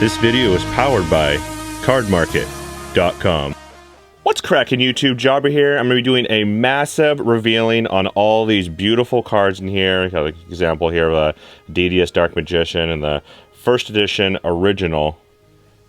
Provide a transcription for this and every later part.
This video is powered by cardmarket.com. What's cracking, YouTube? Jobber here. I'm going to be doing a massive revealing on all these beautiful cards in here. Got an example here of a DDS Dark Magician and the first edition original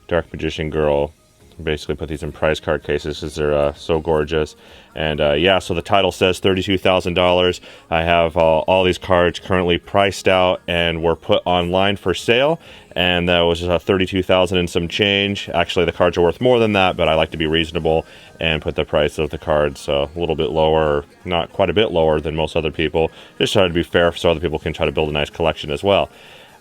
Dark Magician Girl. Basically put these in prize card cases because they're so gorgeous. And yeah, so the title says $32,000. I have all these cards currently priced out and were put online for sale, and that was $32,000 and some change. Actually, the cards are worth more than that, but I like to be reasonable and put the price of the cards a little bit lower, or not quite a bit lower than most other people. Just try to be fair so other people can try to build a nice collection as well.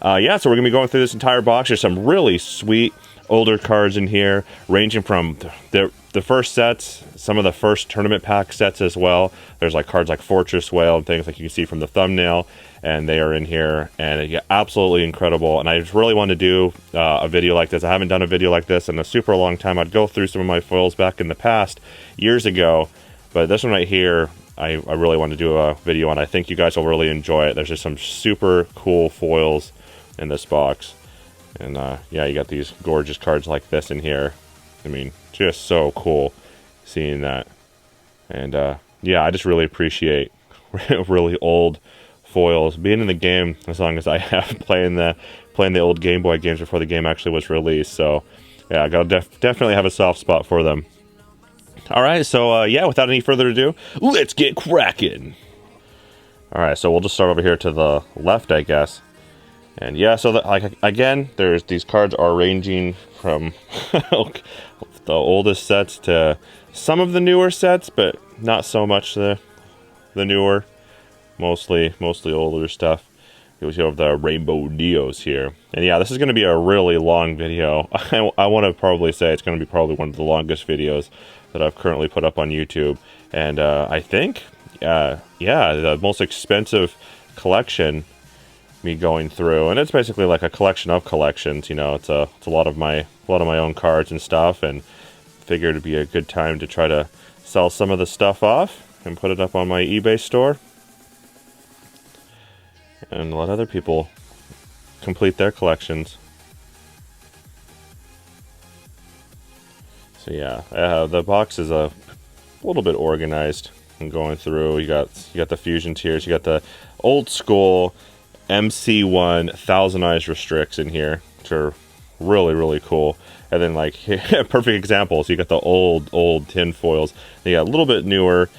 Yeah, so we're going to be going through this entire box. There's some really sweet older cards in here, ranging from the first sets, some of the first tournament pack sets as well. There's like cards like Fortress Whale and things like you can see from the thumbnail, and they are in here, and yeah, absolutely incredible. And I just really wanted to do a video like this. I haven't done a video like this in a super long time. I'd go through some of my foils back in the past, years ago, but this one right here, I really want to do a video on. I think you guys will really enjoy it. There's just some super cool foils in this box. And yeah, you got these gorgeous cards like this in here. I mean, just so cool seeing that. And yeah, I just really appreciate really old foils being in the game as long as I have, playing the old Game Boy games before the game actually was released. So yeah, I gotta definitely have a soft spot for them. All right, so yeah, without any further ado, let's get cracking. All right, so we'll just start over here to the left, I guess. And yeah, so like again, there's these cards are ranging from the oldest sets to some of the newer sets, but not so much the newer, mostly older stuff. You have the Rainbow Neos here, and yeah, this is going to be a really long video. I want to probably say it's going to be probably one of the longest videos that I've currently put up on YouTube, and I think yeah, the most expensive collection. Me going through, and it's basically like a collection of collections. You know, it's a lot of my own cards and stuff, and figured it'd be a good time to try to sell some of the stuff off and put it up on my eBay store and let other people complete their collections. So yeah, the box is a little bit organized and going through. You got the fusion tiers, you got the old school MC1 Thousand Eyes Restricts in here, which are really cool. And then like perfect examples, you got the old tin foils. They got a little bit newer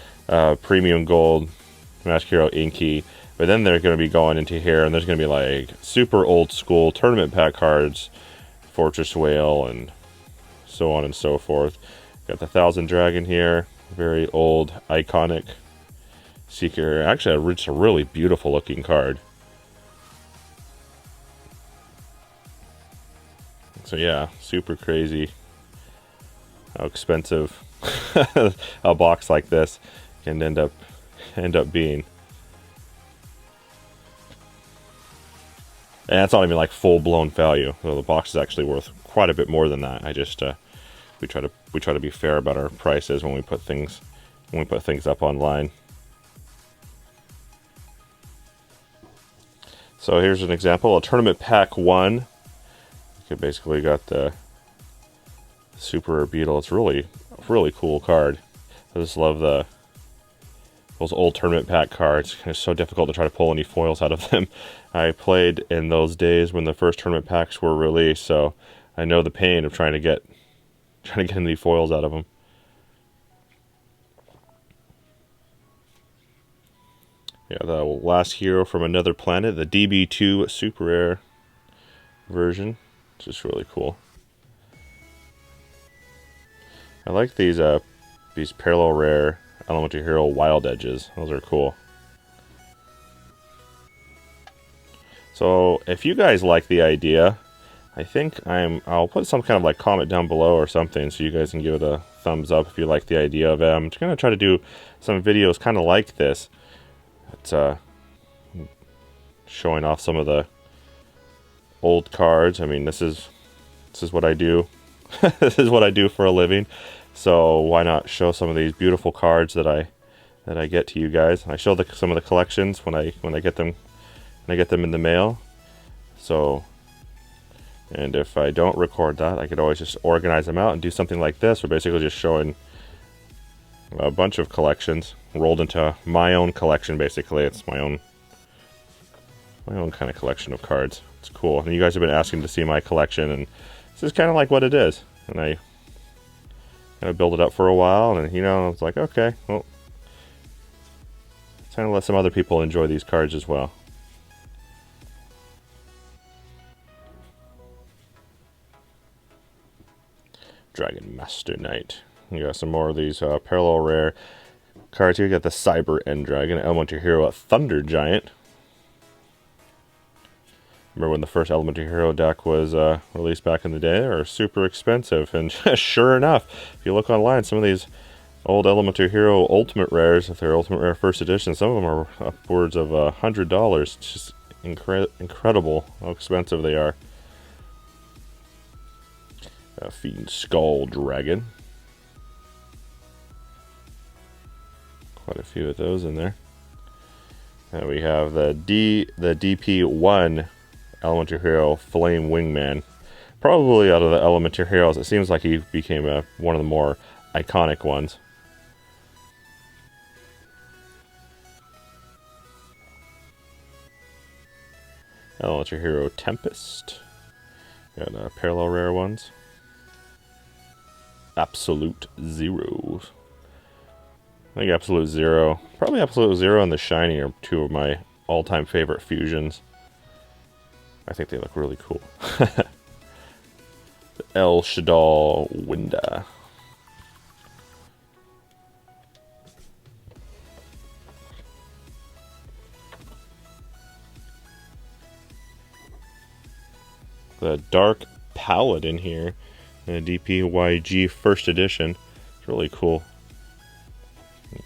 premium gold Magic Hero Inky, but then they're going to be going into here, and there's going to be like super old school tournament pack cards, Fortress Whale, and so on and so forth. Got the Thousand Dragon here, very old iconic Seeker. Actually, it's a really beautiful looking card. So yeah, super crazy how expensive a box like this can end up being. And that's not even like full-blown value. So the box is actually worth quite a bit more than that. I just we try to be fair about our prices when we put things up online. So here's an example, a tournament pack 1. Basically got the Super Beetle. It's really cool card. I just love those old tournament pack cards. It's so difficult to try to pull any foils out of them. I played in those days when the first tournament packs were released, so I know the pain of trying to get any foils out of them. Yeah, the last hero from another planet, the DB2 Super Rare version. Just really cool. I like these parallel rare Elemental Hero Wild Edges. Those are cool. So if you guys like the idea, I think I'll put some kind of like comment down below or something so you guys can give it a thumbs up if you like the idea of it. I'm just gonna try to do some videos kind of like this. It's showing off some of the old cards. I mean, this is what I do. This is what I do for a living. So why not show some of these beautiful cards that I get to you guys? I show some of the collections when I get them in the mail. So And if I don't record that, I could always just organize them out and do something like this. We're basically just showing a bunch of collections rolled into my own collection. Basically, it's my own kind of collection of cards. It's cool. And you guys have been asking to see my collection, and this is kind of like what it is. And I kind of build it up for a while, and I was like, okay, well, it's time to let some other people enjoy these cards as well. Dragon Master Knight. You got some more of these parallel rare cards here. You got the Cyber End Dragon, Elemental Hero, Thunder Giant. Remember when the first Elemental Hero deck was released back in the day? They were super expensive, and sure enough, if you look online, some of these old Elemental Hero Ultimate Rares, if they're Ultimate Rare First Edition, some of them are upwards of $100. It's just incredible how expensive they are. Fiend Skull Dragon. Quite a few of those in there. And we have the DP1 Elemental Hero Flame Wingman. Probably out of the Elemental Heroes, it seems like he became one of the more iconic ones. Elemental Hero Tempest. Got parallel rare ones. Absolute Zero. I think Absolute Zero, probably Absolute Zero and the Shiny are two of my all-time favorite fusions. I think they look really cool. The El Shadal Winda. The Dark Paladin here. The DPYG First Edition. It's really cool.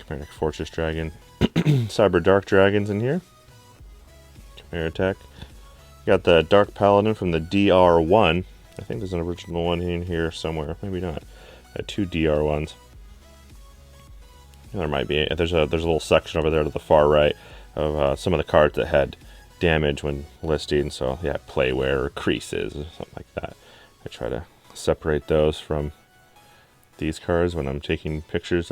Chimeric Fortress Dragon. Cyber Dark Dragons in here. Chimera Tech. Got the Dark Paladin from the DR1. I think there's an original one in here somewhere. Maybe not. Two DR1s. There might be. There's a little section over there to the far right of some of the cards that had damage when listing. So yeah, playwear or creases or something like that. I try to separate those from these cards when I'm taking pictures,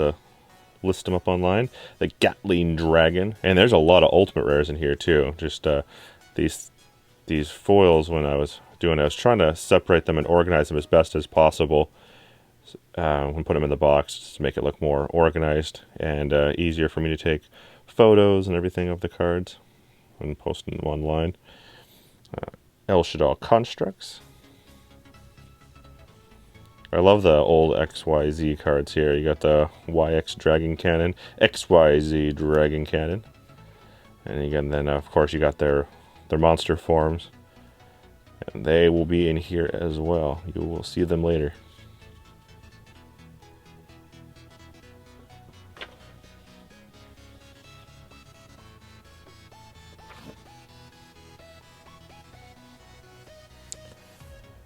list them up online. The Gatling Dragon, and there's a lot of ultimate rares in here too. Just these foils, when I was trying to separate them and organize them as best as possible when put them in the box, just to make it look more organized and easier for me to take photos and everything of the cards and posting them online. El Shadal Constructs. I love the old XYZ cards here. You got the YX Dragon Cannon, XYZ Dragon Cannon. And again, then of course you got their monster forms. And they will be in here as well. You will see them later.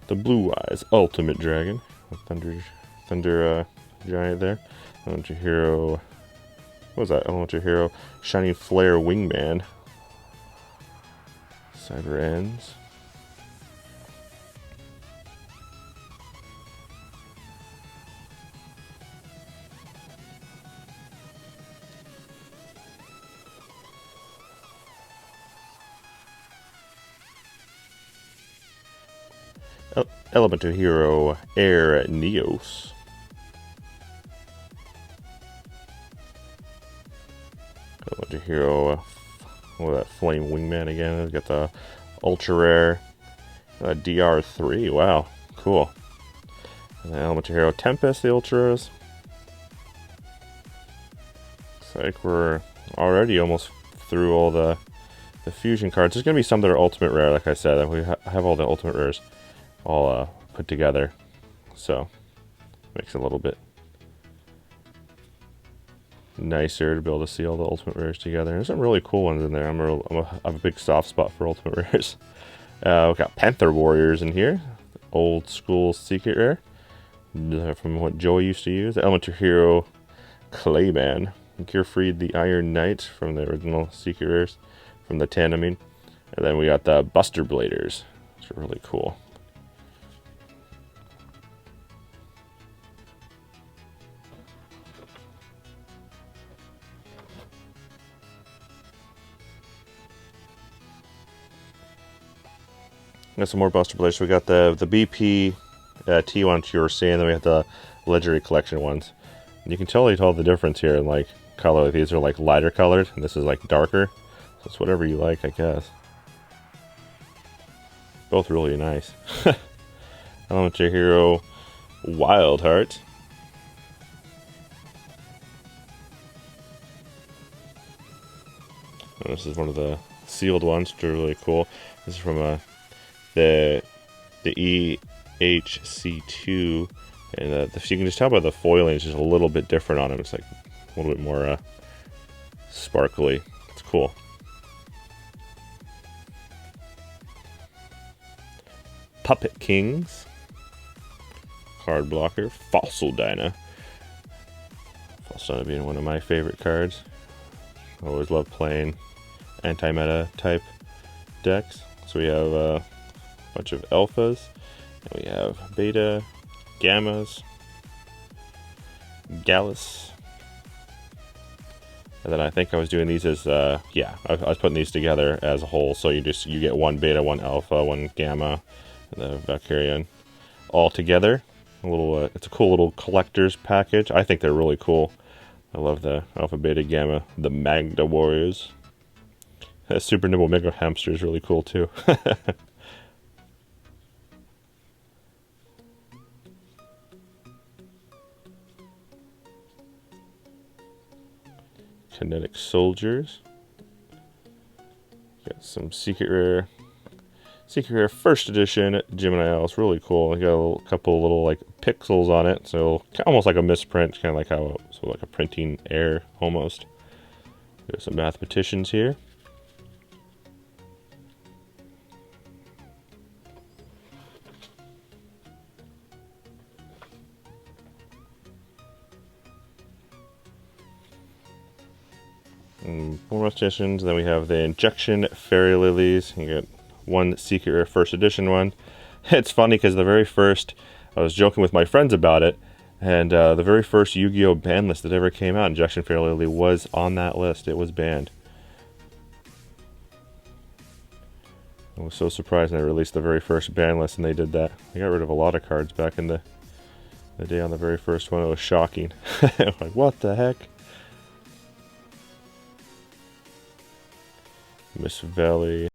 The Blue Eyes Ultimate Dragon. Thunder Giant there. Elemental Hero. What was that? Elemental Hero Shining Flare Wingman. Cyber Ends. Elemental Hero Air Neos. Elemental Hero, that Flame Wingman again. We've got the Ultra Rare DR3. Wow, cool. And then Elemental Hero Tempest, the Ultra Rares. Looks like we're already almost through all the fusion cards. There's going to be some that are Ultimate Rare, like I said. We have all the Ultimate Rares all put together, so makes it a little bit nicer to be able to see all the Ultimate Rares together. There's some really cool ones in there. I have a big soft spot for Ultimate Rares. We've got Panther Warriors in here, old school secret rare from what Joey used to use. The Elemental Hero Clayman, Gearfried the Iron Knight from the original secret rares from the 10. And then we got the Buster Bladers, which are really cool. Got some more Buster Blades. We got the BP T ones you were seeing, then we have the Legendary Collection ones. And you can totally tell the difference here in like color. These are like lighter colored, and this is like darker. So it's whatever you like, I guess. Both really nice. Element JRBJobber Wild Heart. And this is one of the sealed ones, which are really cool. This is from the EHC2, and you can just tell by the foiling, it's just a little bit different on it. It's like a little bit more sparkly. It's cool. Puppet Kings. Card blocker. Fossil Dyna. Fossil Dyna being one of my favorite cards. I always love playing anti-meta type decks. So we have a bunch of alphas, and we have beta, gammas, gallus, and then I think I was doing these as yeah, I was putting these together as a whole. So you get one beta, one alpha, one gamma, and the Valkyrian all together. A little it's a cool little collector's package. I think they're really cool. I love the alpha, beta, gamma, the Magda Warriors. That Super Nimble Mega Hamster is really cool too. Kinetic Soldiers. Got some Secret Rare First Edition Gemini Owls. Really cool. You got a couple little like pixels on it, so almost like a misprint, kind of like how like a printing error almost. There's some mathematicians here. And more mathematicians. Then we have the Injection Fairy Lilies. You get one Secret Rare First Edition one. It's funny because the very first, I was joking with my friends about it, and the very first Yu-Gi-Oh ban list that ever came out, Injection Fairy Lily was on that list. It was banned. I was so surprised when they released the very first ban list and they did that. They got rid of a lot of cards back in the day on the very first one. It was shocking. Like, what the heck? Miss Valley.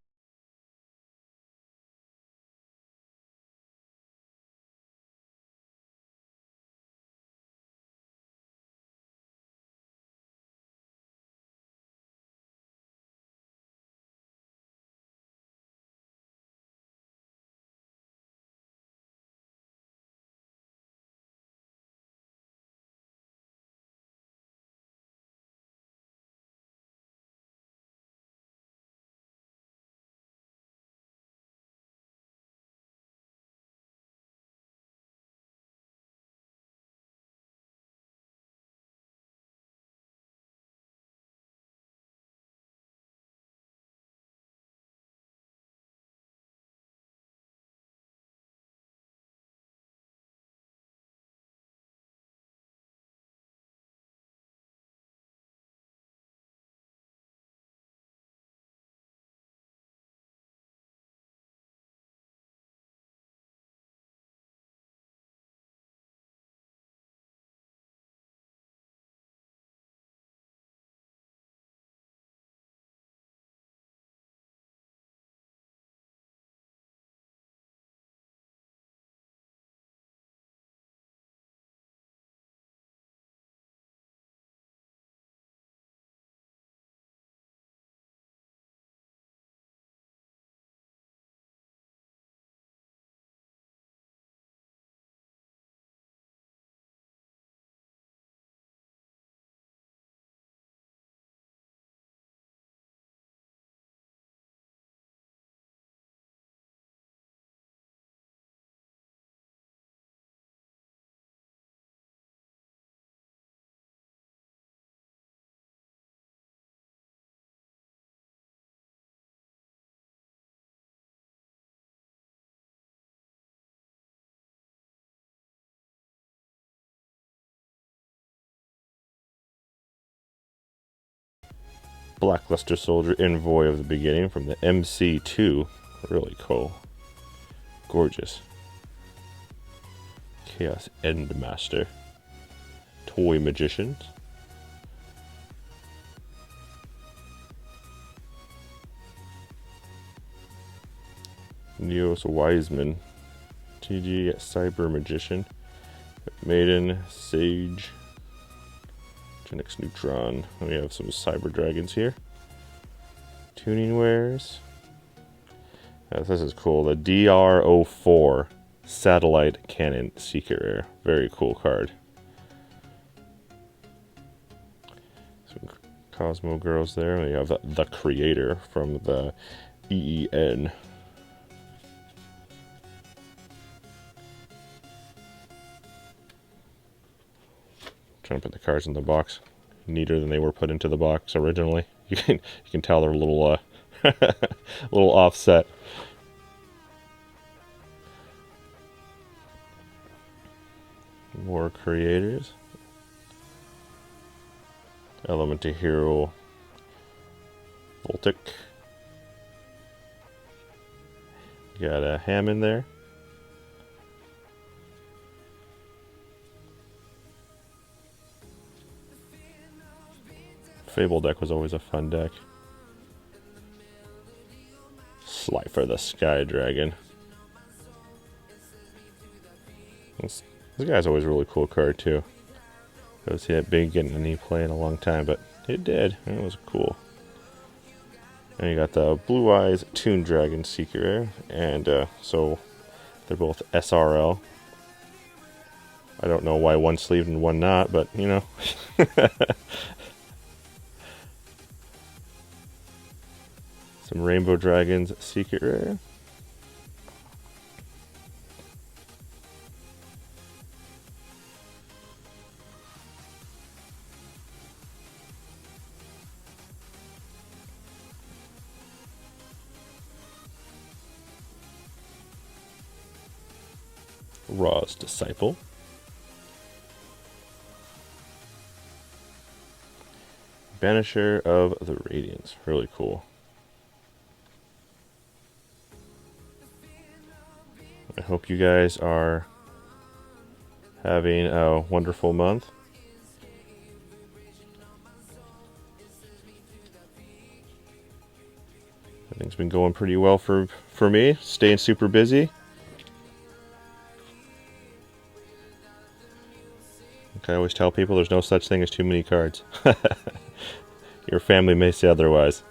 Blackluster Soldier Envoy of the Beginning from the MC2. Really cool. gorgeous. Chaos Endmaster. Toy Magicians. Neos Wiseman. TG Cyber Magician. Maiden. Sage. Genix Neutron. We have some Cyber Dragons here. Tuning Wares. This is cool. The DR04 Satellite Cannon Secret Rare. Very cool card. Some Cosmo Girls there. We have the Creator from the EEN. Trying to put the cards in the box. Neater than they were put into the box originally. You can tell they're a little little offset. More creators. Element of Hero. Voltic. Got a Hammond there. Fable deck was always a fun deck. Slifer the Sky Dragon. This guy's always a really cool card too. I don't see that big getting any play in a long time, but it did. It was cool. And you got the Blue Eyes Toon Dragon Secret Rare, and so they're both SRL. I don't know why one sleeved and one not, but you know. Some Rainbow Dragons Secret Rare. Raw's Disciple. Banisher of the Radiance. Really cool. I hope you guys are having a wonderful month. Everything's been going pretty well for me. Staying super busy. Like I always tell people, there's no such thing as too many cards. Your family may say otherwise.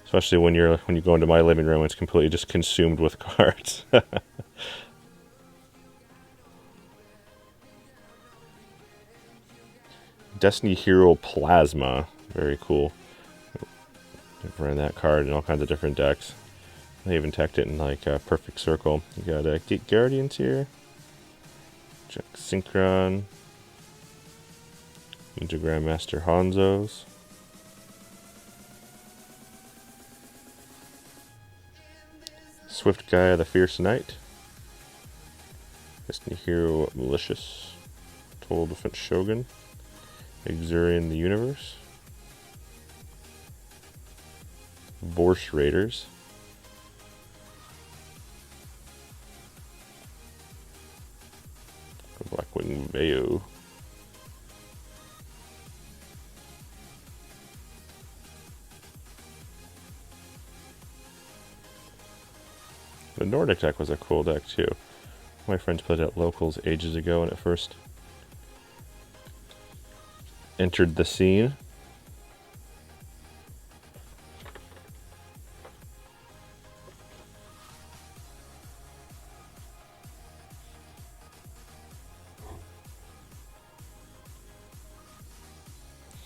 Especially when you go into my living room, it's completely just consumed with cards. Destiny Hero Plasma. Very cool. I've run that card in all kinds of different decks. I even teched it in like a Perfect Circle. You got Gate Guardians here. Check Synchron. Ninja Grandmaster Hanzos. Swift Gaia the Fierce Knight. Destiny Hero Malicious. Total Defense Shogun. Exurian the Universe. Vorse Raiders. Blackwing Veo. The Nordic deck was a cool deck too. My friends played it at locals ages ago when it first entered the scene.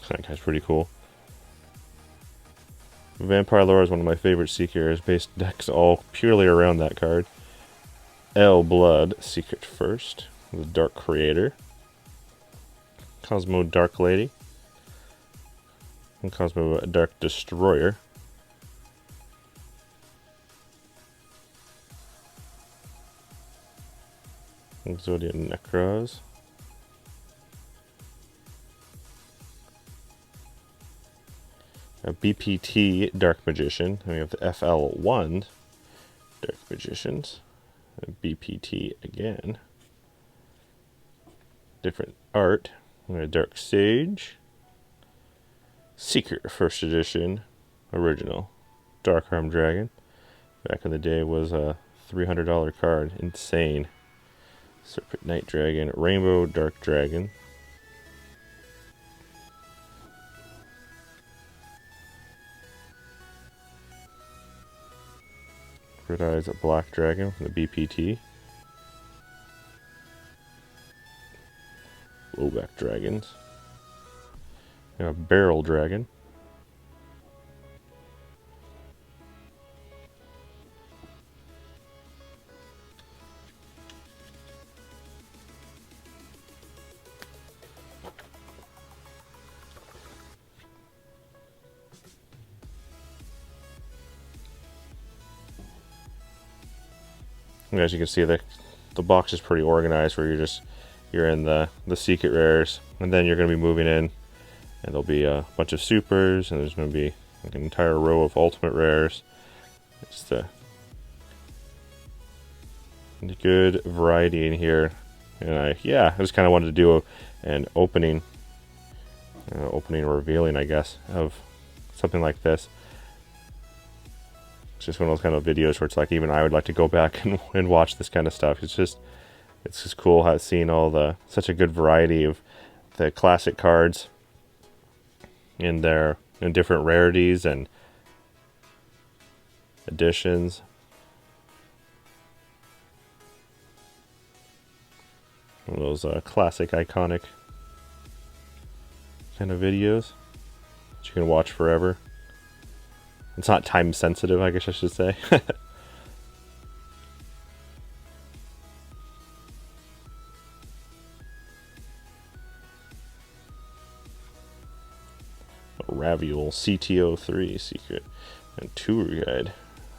That guy's pretty cool. Vampire Lore is one of my favorite Seekers based decks all purely around that card. L Blood, Secret First, the Dark Creator. Cosmo Dark Lady. And Cosmo Dark Destroyer. Exodia Necros. A BPT Dark Magician. And we have the FL1 Dark Magicians. BPT again. Different art. Dark Sage. Secret First Edition. Original. Dark Arm Dragon. Back in the day was a $300 card. Insane. Serpent Night Dragon. Rainbow Dark Dragon. Red Eyes Black Dragon from the BPT. Blowback Dragons. A Barrel Dragon. And as you can see, the box is pretty organized, where you're in the secret rares, and then you're going to be moving in, and there'll be a bunch of supers, and there's going to be like an entire row of ultimate rares. It's a good variety in here, and I just kind of wanted to do an opening revealing, I guess, of something like this. It's just one of those kind of videos where it's like even I would like to go back and watch this kind of stuff. It's just cool how seeing such a good variety of the classic cards in different rarities and editions. One of those classic, iconic kind of videos that you can watch forever. It's not time sensitive, I guess I should say. Raviol CTO3 Secret and Tour Guide.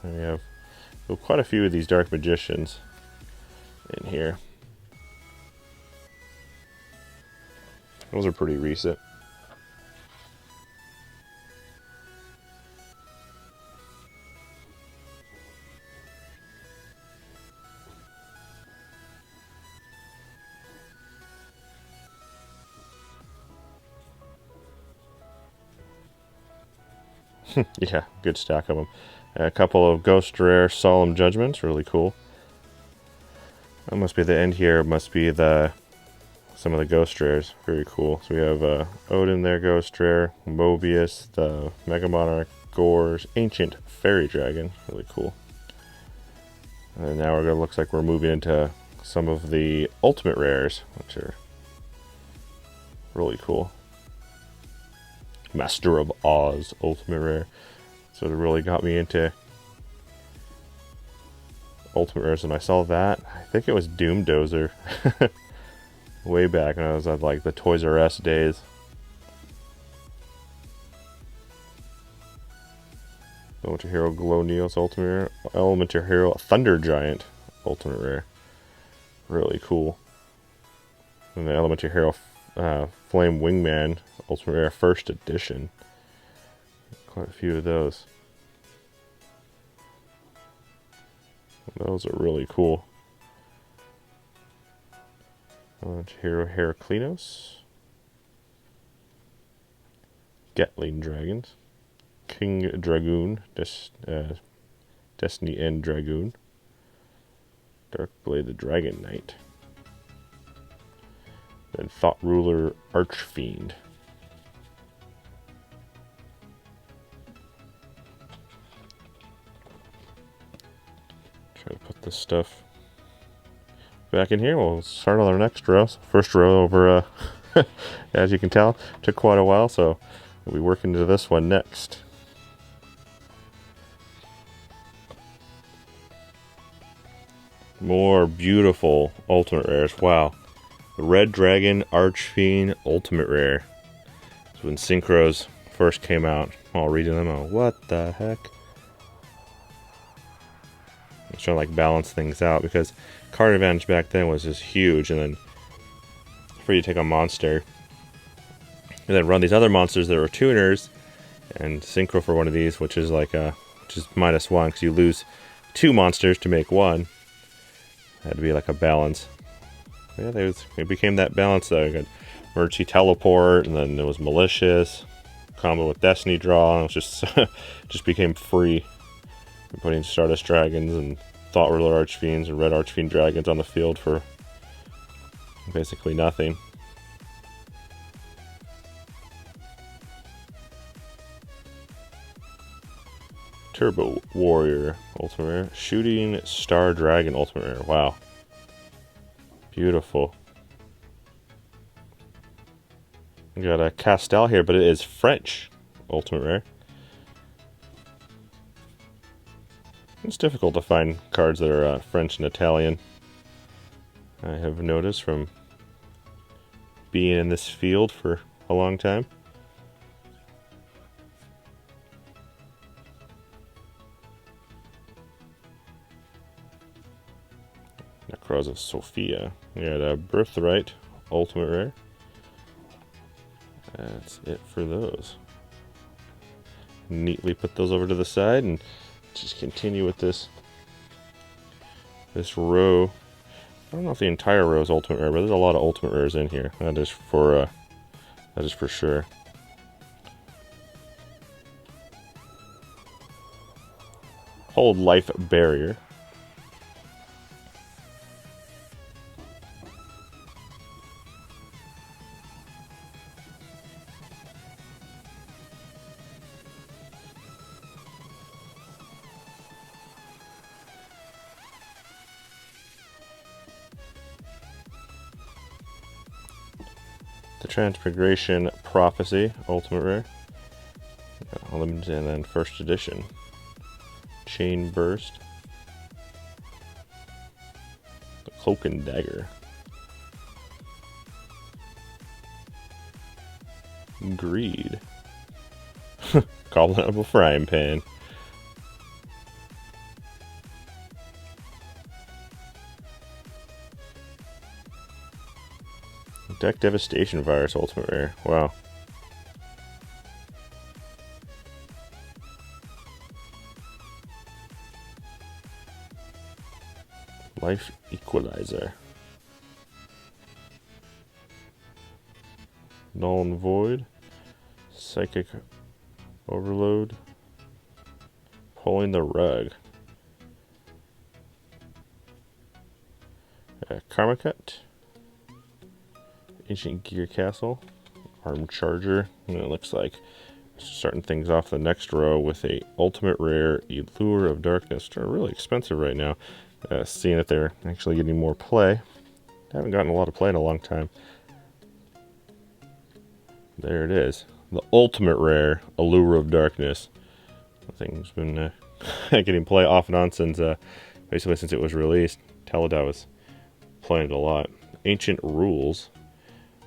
And we have quite a few of these Dark Magicians in here. Those are pretty recent. Yeah, good stack of them. A couple of Ghost Rare Solemn Judgments, really cool. That must be the end here. Must be some of the Ghost Rares. Very cool. So we have Odin there, Ghost Rare, Mobius, the Mega Monarch, Gores, Ancient Fairy Dragon, really cool. And now looks like we're moving into some of the Ultimate Rares, which are really cool. Master of Oz Ultimate Rare. So it really got me into Ultimate Rares, and I saw that. I think it was Doom Dozer way back when I was at like the Toys R Us days. Elemental Hero Glow Neos Ultimate Rare. Elemental Hero Thunder Giant Ultimate Rare. Really cool. And the Elemental Hero Flame Wingman Ultimate Rare First Edition. Quite a few of those. Those are really cool. Hero Heraclinos. Gatling Dragons. King Dragoon. Destiny End Dragoon. Darkblade the Dragon Knight. And Thought Ruler Archfiend. Try to put this stuff back in here. We'll start on our next row. So first row over, as you can tell, took quite a while, so we'll be working to this one next. More beautiful Ultimate Rares. Wow. Red Dragon Archfiend Ultimate Rare. So when synchros first came out, while reading them, oh, what the heck? I was trying to like balance things out because card advantage back then was just huge, and then for you to take a monster and then run these other monsters that were tuners and synchro for one of these, which is like which is -1 because you lose 2 monsters to make one. Had to be like a balance. Yeah, it became that balance though. You got emergency teleport, and then it was malicious combo with destiny draw. And it was just became free. We're putting Stardust dragons and Thought Ruler Archfiends and Red Archfiend dragons on the field for basically nothing. Turbo Warrior Ultimate Rare. Shooting Star Dragon Ultimate Rare. Wow. Beautiful. We got a Castel here, but it is French Ultimate Rare. It's difficult to find cards that are French and Italian. I have noticed from being in this field for a long time. Necros of Sophia. We got a Birthright Ultimate Rare. That's it for those. Neatly put those over to the side and just continue with this row. I don't know if the entire row is Ultimate Rare, but there's a lot of Ultimate Rares in here. That is for sure. Hold Life Barrier. The Transmigration Prophecy Ultimate Rare. Limited and then first edition. Chain Burst. The Cloak and Dagger. Greed. Goblin out of a frying pan. Deck Devastation Virus Ultimate Rare. Wow. Life Equalizer. Null and Void. Psychic Overload. Pulling the Rug. Karma Cut. Ancient Gear Castle. Armed Charger. And it looks like starting things off the next row with a Ultimate Rare Allure of Darkness. They're really expensive right now. Seeing that they're actually getting more play. I haven't gotten a lot of play in a long time. There it is. The Ultimate Rare Allure of Darkness. The thing's been getting play off and on since basically since it was released. Teledot was playing it a lot. Ancient Rules.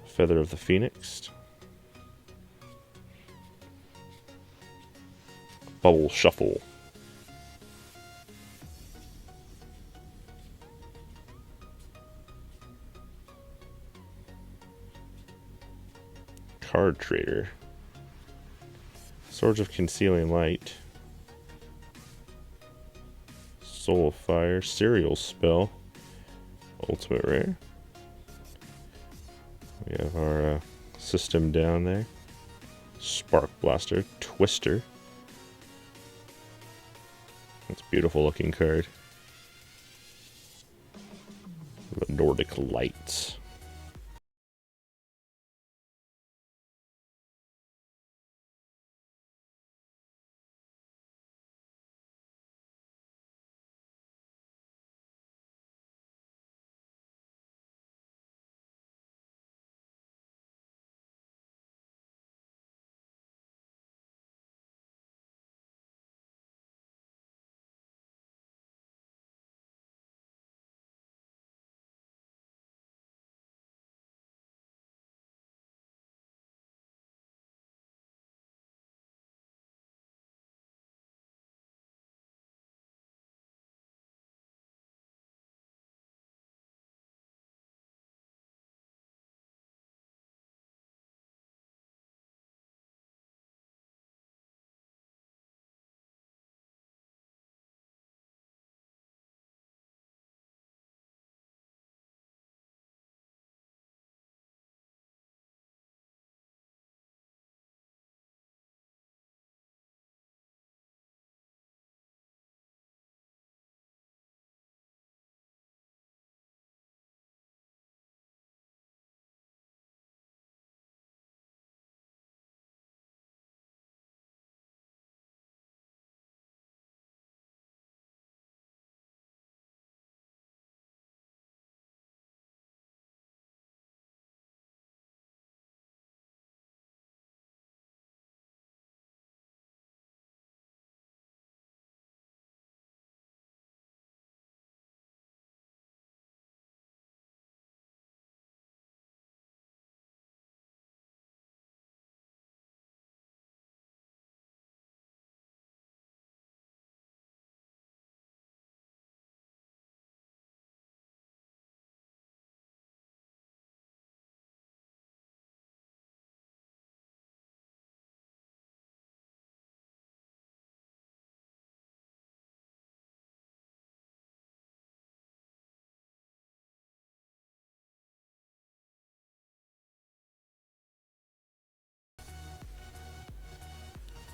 Feather of the Phoenix. Bubble Shuffle. Card Trader. Swords of Concealing Light. Soul of Fire. Serial Spell. Ultimate Rare. We have our system down there. Spark Blaster. Twister. That's a beautiful looking card. The Nordic Lights.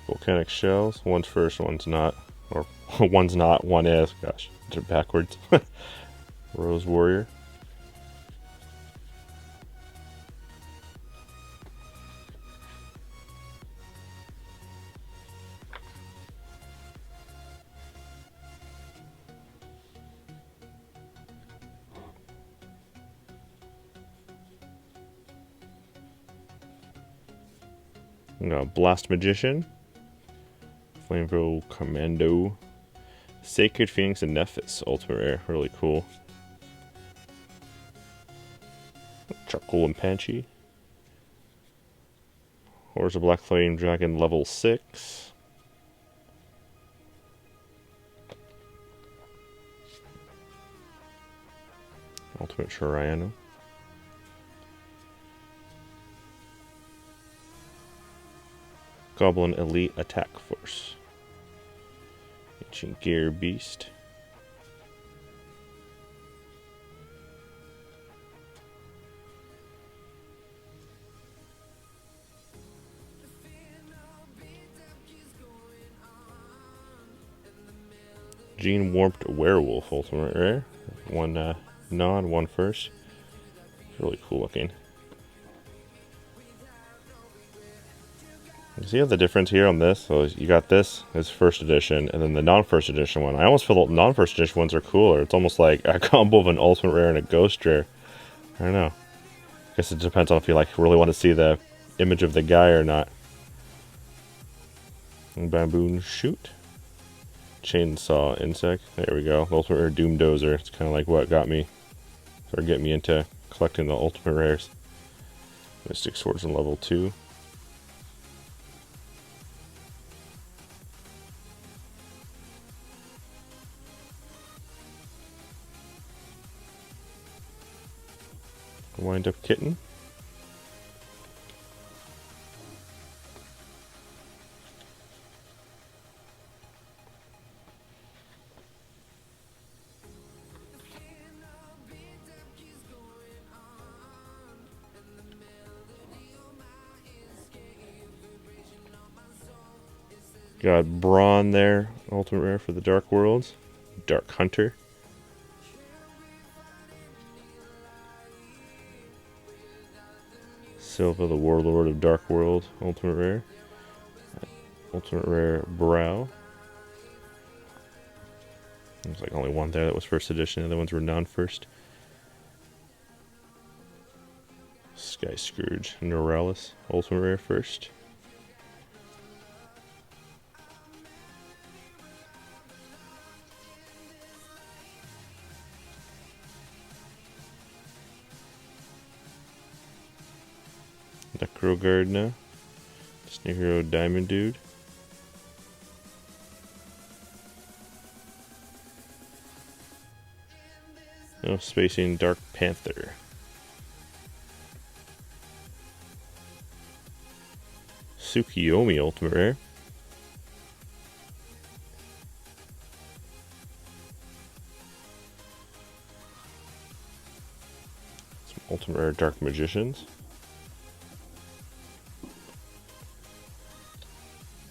Volcanic shells. One's first, one's not. Or one's not, one is. Gosh, they're backwards. Rose Warrior. Blast Magician. Flamethrower Commando. Sacred Phoenix and Nephis. Ultimate Rare. Really cool. Charcoal and Panchi. Horrors of Black Flame Dragon level 6. Ultimate Shariano. Goblin Elite Attack Force. Ancient Gear Beast. Gene Warped Werewolf Ultimate Rare. One non, one first. Really cool looking. You see the difference here on this? So you got this as first edition, and then the non-first edition one. I almost feel the non-first edition ones are cooler. It's almost like a combo of an Ultimate Rare and a Ghost Rare. I don't know. I guess it depends on if you like really want to see the image of the guy or not. And Baboon Shoot. Chainsaw Insect. There we go. Ultimate Rare Doom Dozer. It's kind of like what got me, or get me into collecting the Ultimate Rares. Mystic Swords in level 2. Wind Up Kitten. Got Brawn there, Ultimate Rare for the Dark Worlds. Dark Hunter. Silva, the Warlord of Dark World, Ultimate Rare. Ultimate Rare Brow. There's like only one there that was first edition, the other ones were non-first. Sky Scourge, Neuralis, Ultimate Rare first. Necro Gardener, Sneak Hero Diamond Dude. No Spacing Dark Panther. Tsukiyomi Ultimate Rare. Some Ultimate Rare Dark Magicians.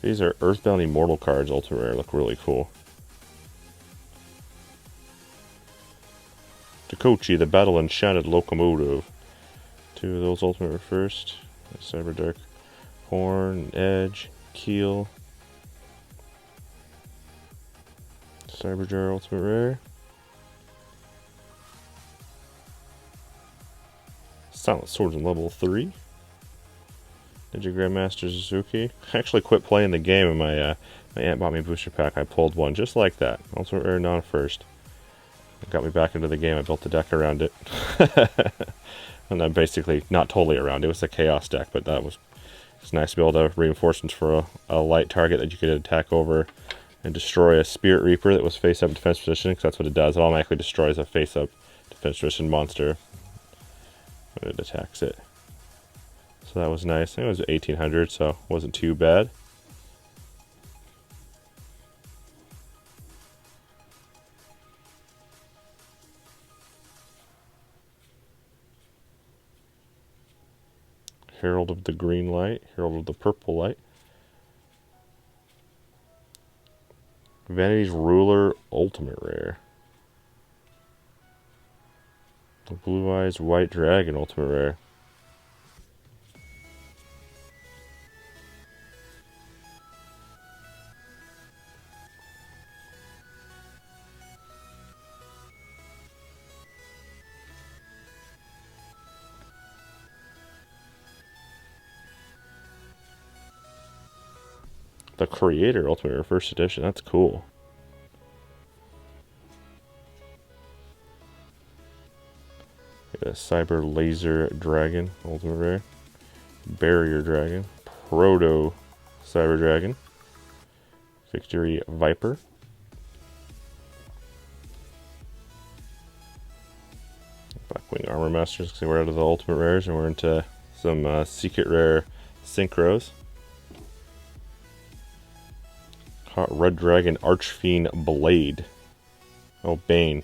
These are Earthbound Immortal cards, Ultimate Rare, look really cool. Takochi, the Battle Enchanted Locomotive. Two of those Ultimate Rare first. Cyber Dark Horn, Edge, Keel. Cyberjar Ultimate Rare. Silent Swords in level 3. Ninja Grandmaster Suzuki. I actually quit playing the game and my aunt bought me a booster pack. I pulled one just like that. Ultimate Rare non-first. It got me back into the game. I built the deck around it. And then basically, not totally around it. It was a Chaos deck, but that was it's nice to be able to have reinforcements for a light target that you could attack over and destroy a Spirit Reaper that was face-up defense position, because that's what it does. It automatically destroys a face-up defense position monster when it attacks it. So that was nice. I think it was 1800, so it wasn't too bad. Herald of the Green Light, Herald of the Purple Light. Vanity's Ruler Ultimate Rare. The Blue Eyes White Dragon Ultimate Rare. The Creator Ultimate Rare First Edition. That's cool. Got a Cyber Laser Dragon Ultimate Rare. Barrier Dragon. Proto Cyber Dragon. Victory Viper. Blackwing Armor Masters, because we're out of the Ultimate Rares and we're into some Secret Rare Synchros. Caught Red Dragon Archfiend Blade. Oh, Bane.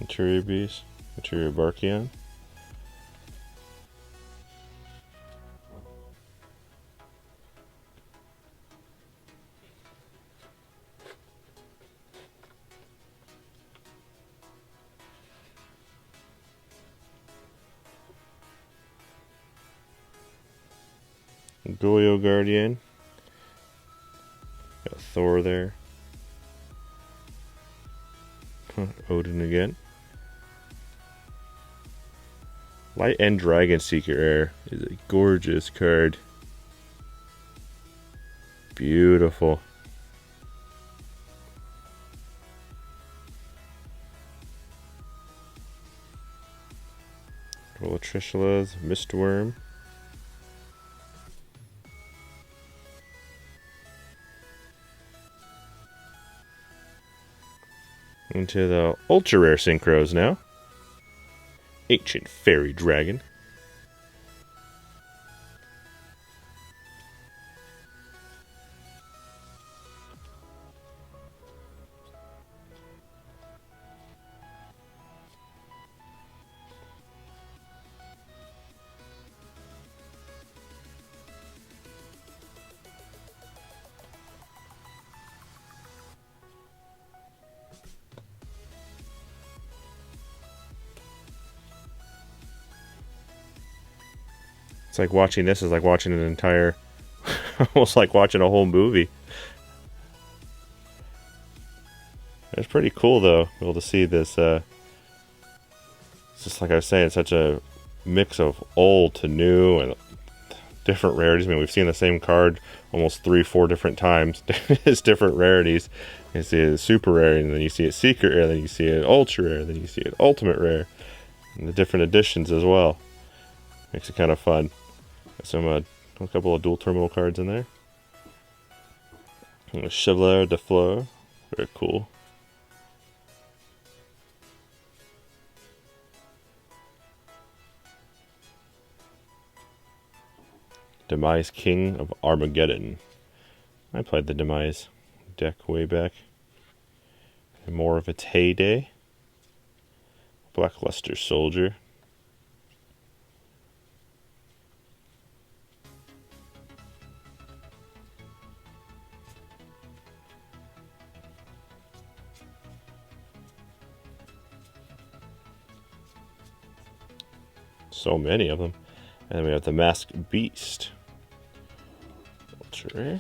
Interior Beast. Interior Barkion. YuGiOh Guardian. Got Thor there. Odin again. Light End Dragon Secret Rare is a gorgeous card. Beautiful. Trishula's Mistworm. Into the ultra rare synchros now. Ancient Fairy Dragon. It's like watching this is like watching an entire, almost like watching a whole movie. It's pretty cool though, able to see this. It's just like I was saying, such a mix of old to new and different rarities. I mean, we've seen the same card almost 3-4 different times. It's different rarities. You see it super rare, and then you see it secret rare, then you see it ultra rare, then you see it ultimate rare, and the different editions as well. Makes it kind of fun. Got a couple of dual terminal cards in there. And Chevalier de Fleur, very cool. Demise King of Armageddon. I played the Demise deck way back. And more of its heyday. Blackluster Soldier. So many of them. And then we have the Masked Beast. Ultra rare.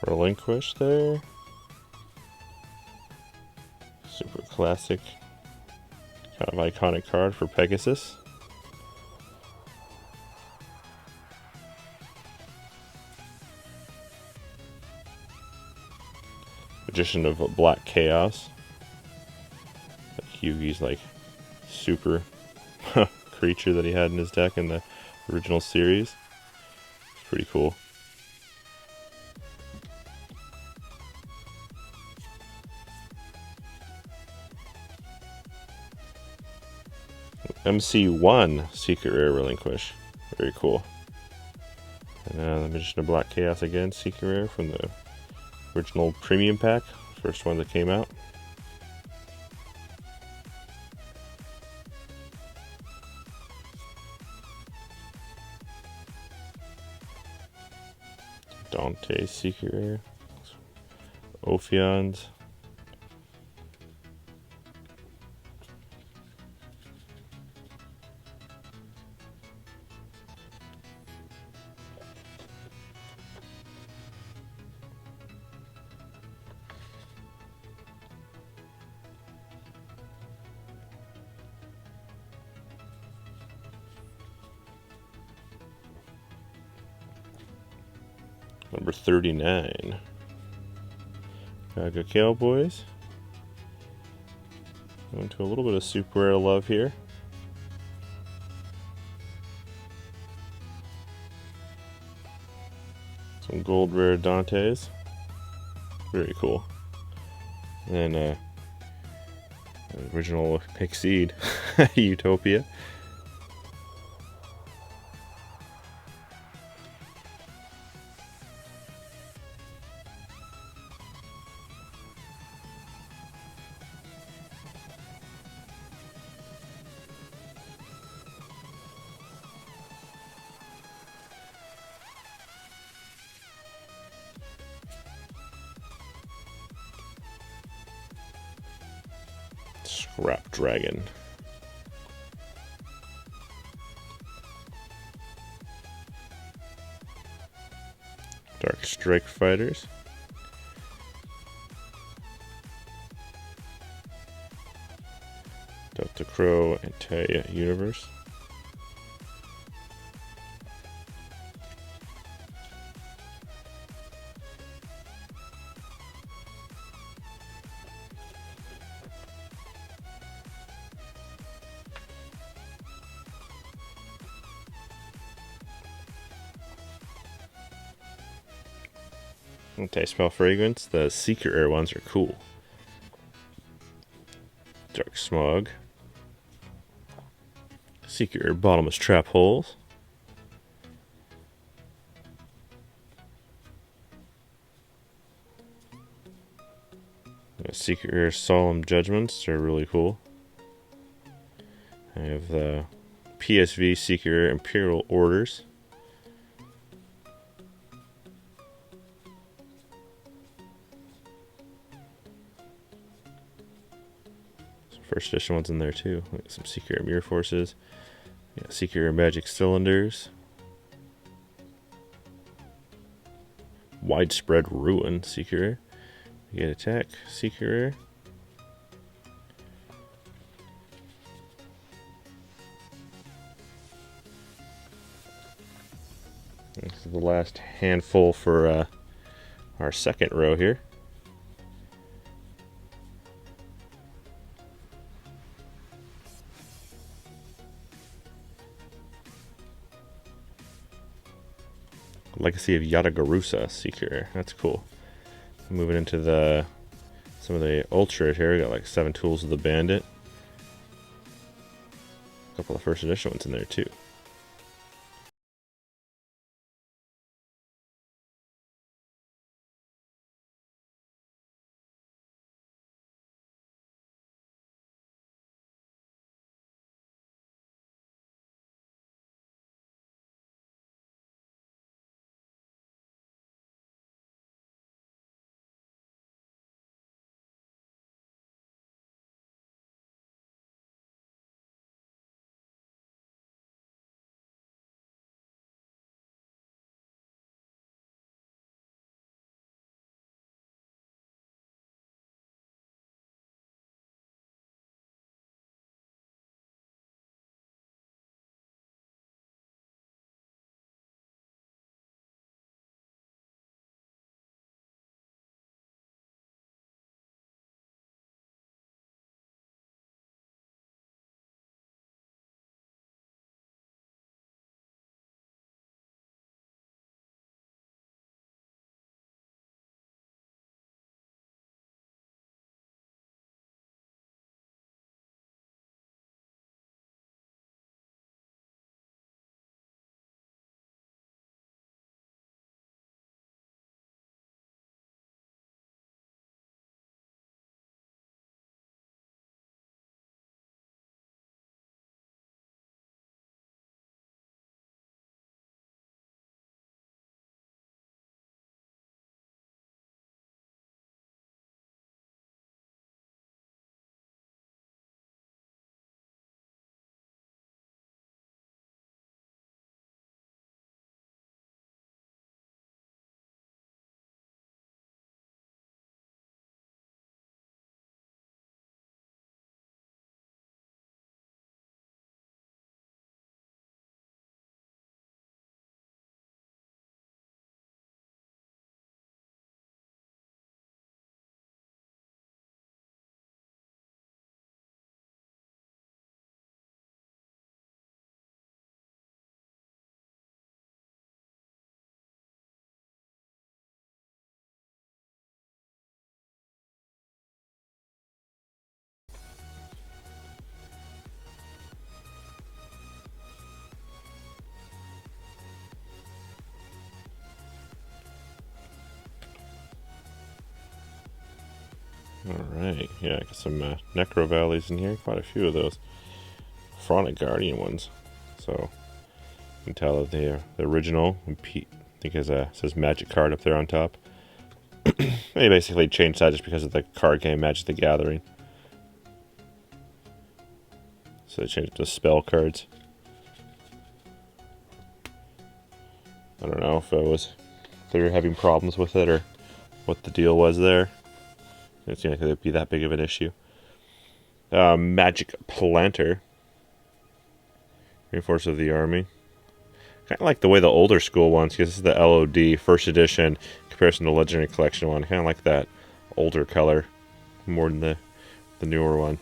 Relinquish there. Super classic. Kind of iconic card for Pegasus. Magician of Black Chaos. Yugi's like super creature that he had in his deck in the original series. It's pretty cool. MC1 Secret Rare Relinquish. Very cool. And the Magician of Black Chaos again, Secret Rare from the original premium pack. First one that came out. Dante Secret Rare. Ophions. Number 39. YuGiOh Cowboys. Going to a little bit of super rare love here. Some gold rare Dantes. Very cool. And then original Pixie Utopia. Scrap Dragon. Dark Strike Fighters. Delta Crow Anti-Universe. Anti-Smell Fragrance. The Secret Rare ones are cool. Dark Smog. Secret Rare Bottomless Trap Holes. Secret Rare Solemn Judgments are really cool. I have the PSV Secret Rare Imperial Orders. First edition ones in there too. Like some Secret Rare Mirror Forces. Yeah, Secret Rare Magic Cylinders. Widespread Ruin Secret Rare. You get Attack Secret Rare. This is the last handful for our second row here. Legacy of Yatagarusa Secret Rare. That's cool. Moving into some of the Ultra here. We got like 7 Tools of the Bandit. A couple of first edition ones in there too. Alright, yeah, got some Necro Valleys in here, quite a few of those. Chronic Guardian ones. So, you can tell that they're the original. I think it says Magic card up there on top. They basically changed that just because of the card game Magic the Gathering. So they changed it to spell cards. I don't know if they were having problems with it or what the deal was there. It seemed like it'd be that big of an issue. Magic Planter. Reinforced of the Army. Kind of like the way the older school ones, because this is the LOD first edition comparison to the Legendary Collection one. Kind of like that older color more than the newer one.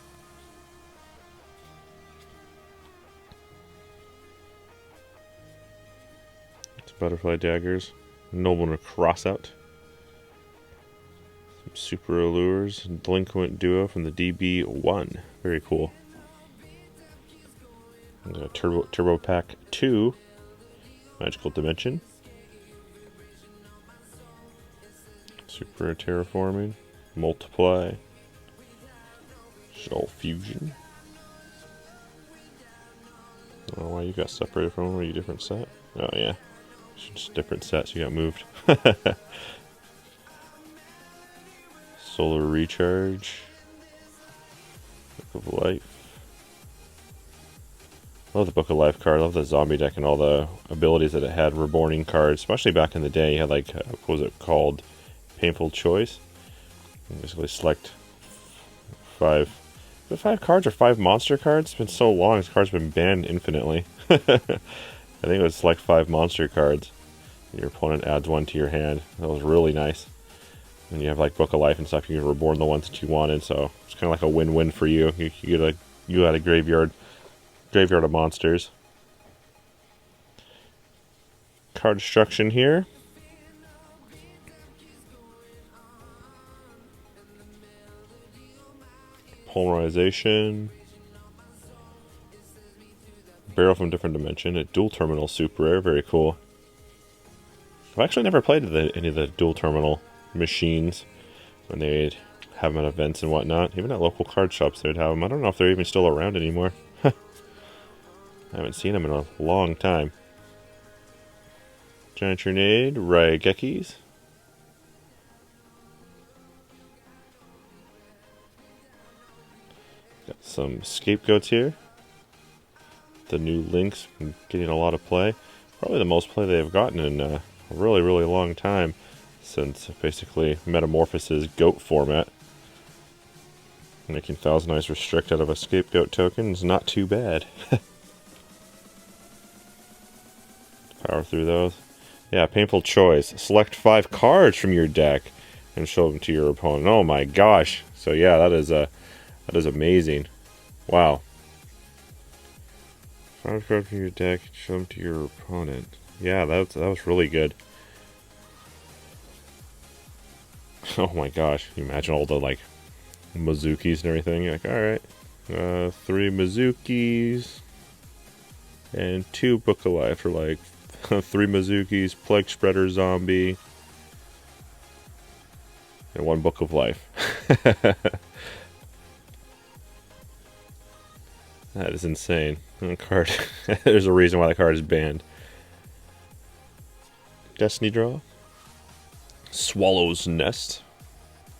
It's Butterfly Daggers. Nobleman Crossout. Some Super Allures. Delinquent Duo from the DB1. Very cool. And Turbo Pack 2. Magical Dimension. Super Terraforming. Multiply. Shell Fusion. I don't know why you got separated from them. Are you a different set? Oh, yeah. Just different sets. You got moved. Solar Recharge. Book of Life. Love the Book of Life card. Love the zombie deck and all the abilities that it had. Reborning cards, especially back in the day. You had like, what was it called? Painful Choice. You basically select 5 cards or 5 monster cards. It's been so long. This card's been banned infinitely. I think it was select 5 monster cards. Your opponent adds 1 to your hand. That was really nice. And you have like Book of Life and stuff. You can reborn the ones that you wanted. So it's kind of like a win-win for you. You had a graveyard of monsters. Card destruction here. Polarization. Barrel from Different Dimension. A dual terminal super rare. Very cool. I've actually never played any of the dual terminal machines when they'd have them at events and whatnot. Even at local card shops they'd have them. I don't know if they're even still around anymore. I haven't seen them in a long time. Giant Grenade, Raigekis. Got some Scapegoats here. The new Lynx getting a lot of play. Probably the most play they've gotten in a really, really long time since basically Metamorphosis Goat format. Making Thousand Eyes Restrict out of a Scapegoat token is not too bad. Power through those. Yeah, Painful Choice. Select 5 cards from your deck and show them to your opponent. Oh my gosh. So yeah, that is amazing. Wow. 5 cards from your deck, show them to your opponent. Yeah, that was really good. Oh my gosh. Can you imagine all the like Mizukis and everything? You're like, alright. 3 Mizukis and 2 Book of Life, or like 3 Mizukis, Plague Spreader Zombie, and 1 Book of Life. That is insane. That card. There's a reason why the card is banned. Destiny Draw. Swallow's Nest.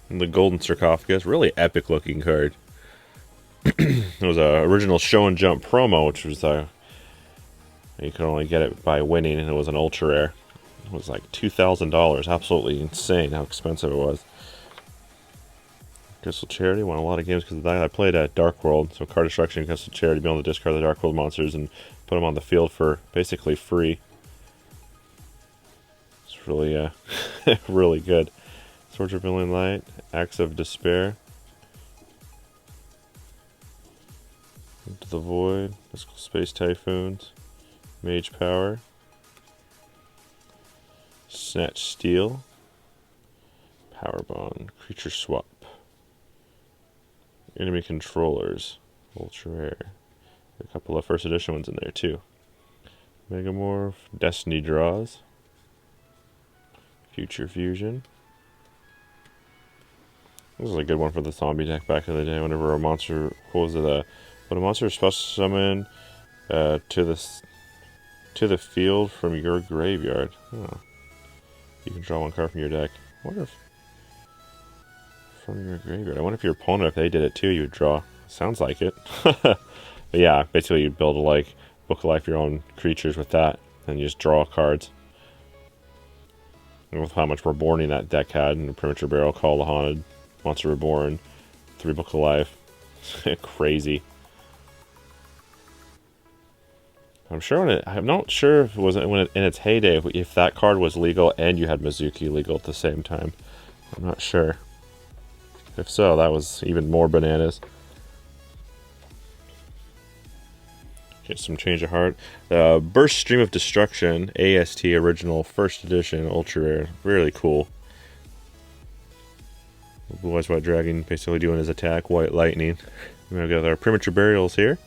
And the Golden Sarcophagus. Really epic looking card. It was a original Show and Jump promo, which was you could only get it by winning, and it was an ultra rare. It was like $2,000. Absolutely insane how expensive it was. Crystal Charity won a lot of games because of that. I played at Dark World, so card destruction, Crystal Charity, be able to discard the Dark World monsters and put them on the field for basically free. It's really, really good. Swords of Brilliant Light, Acts of Despair, Into the Void, Mystical Space Typhoons, Mage Power, Snatch Steel, Power Bond, Creature Swap, Enemy Controllers, ultra rare. A couple of first edition ones in there too. Megamorph, Destiny Draws, Future Fusion, This is a good one for the zombie deck back in the day. Whenever a monster, what was it? When a monster is supposed to summon to the field from your graveyard. Oh. You can draw one card from your deck. I wonder if from your graveyard. I wonder if your opponent, if they did it too, you would draw. Sounds like it. But yeah, basically you build like Book of Life your own creatures with that, and you just draw cards. And with how much Reborning that deck had, and Premature Burial, Call the Haunted, Monster Reborn, 3 Book of Life. Crazy. I'm not sure if it was in its heyday, if that card was legal and you had Mizuki legal at the same time. I'm not sure. If so, that was even more bananas. Get some Change of Heart. Burst Stream of Destruction, AST original, first edition, ultra rare. Really cool. Blue Eyes White Dragon basically doing his attack, White Lightning. We're going to go with our Premature Burials here.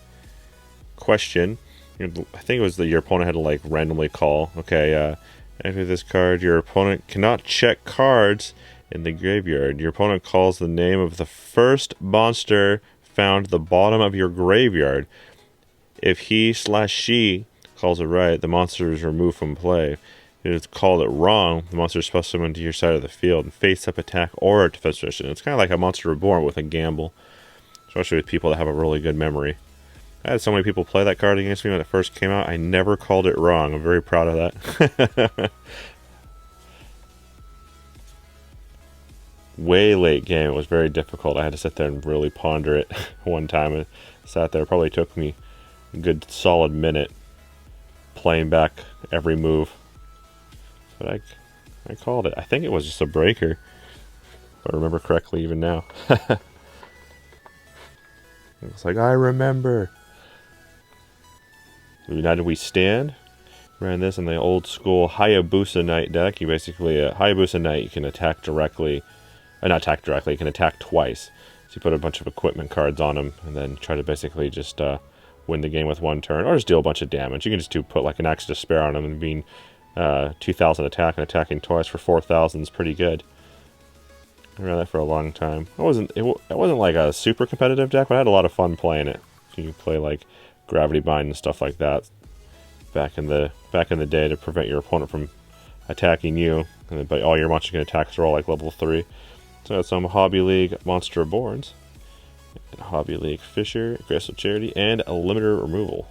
Question. I think it was that your opponent had to like randomly call. Okay, after this card, your opponent cannot check cards in the graveyard. Your opponent calls the name of the first monster found at the bottom of your graveyard. If he/she calls it right, the monster is removed from play. If it's called it wrong, the monster is supposed to summon to your side of the field and face-up attack or a defense position. It's kind of like a Monster Reborn with a gamble, especially with people that have a really good memory. I had so many people play that card against me when it first came out. I never called it wrong. I'm very proud of that. Way late game. It was very difficult. I had to sit there and really ponder it one time. I sat there. It probably took me a good solid minute playing back every move. But I called it. I think it was just a breaker, if I remember correctly even now. It was like, I remember. United We Stand. Ran this in the old school Hayabusa Knight deck. You basically, Hayabusa Knight, you can attack directly. Not attack directly, you can attack twice. So you put a bunch of equipment cards on him, and then try to basically just win the game with one turn, or just deal a bunch of damage. You can just put like an Axe of Despair on him, and being 2,000 attack and attacking twice for 4,000 is pretty good. I ran that for a long time. It wasn't like a super competitive deck, but I had a lot of fun playing it. You can play like Gravity Bind and stuff like that back in the day to prevent your opponent from attacking you, but all your monsters can attack are all like level 3. So I got some Hobby League Monster Reborns, Hobby League Fisher, Aggressive Charity, and a limiter removal.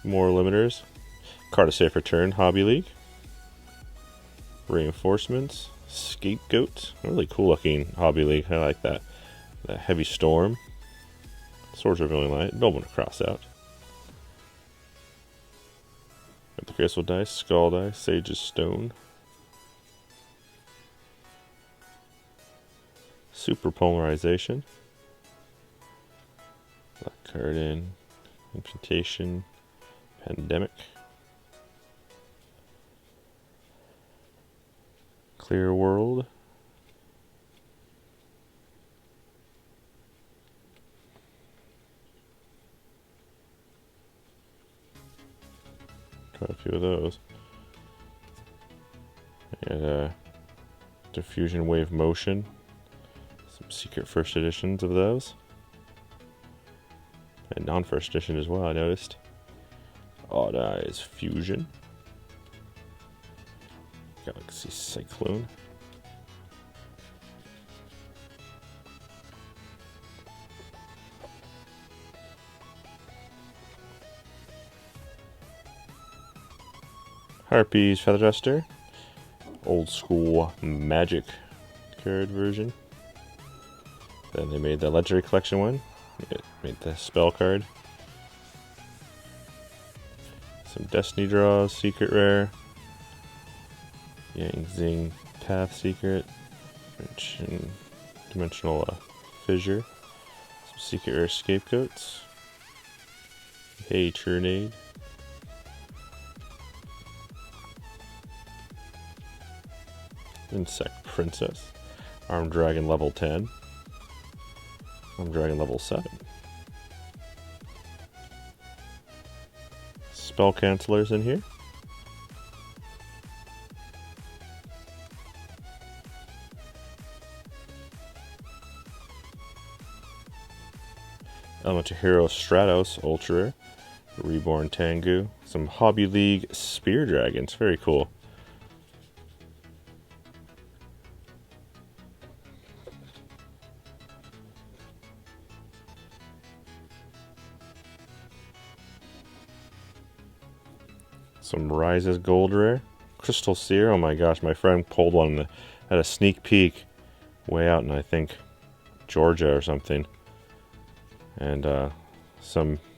More limiters. Card a safe return, Hobby League. Reinforcements. Scapegoat. A really cool looking Hobby League. I like that. That Heavy Storm. Swords are really light. Don't want to cross out. Got the Crystal Dice, Skull Dice, Sage's Stone. Super Polarization. Black card in. Imputation. Pandemic. Clear World. Try a few of those. And Diffusion Wave Motion. Some secret first editions of those. And non-first edition as well, I noticed. Odd Eyes Fusion. Galaxy Cyclone. Harpy's Feather Duster. Old school Magic card version. Then they made the Legendary Collection one. It made the spell card. Some Destiny Draws, Secret Rare. Yang Zing Path Secret. Dimensional Fissure. Some Secret Rare Scapegoats. Hey Turnade. Insect Princess. Armed Dragon level 10. Armed Dragon level 7. spell cancelers in here. Elemental Hero Stratos Ultra Rare. Reborn Tengu. Some Hobby League Spear Dragons. Very cool. Some Rises Gold Rare. Crystal Seer. Oh my gosh, my friend pulled one at a sneak peek way out in, I think, Georgia or something. And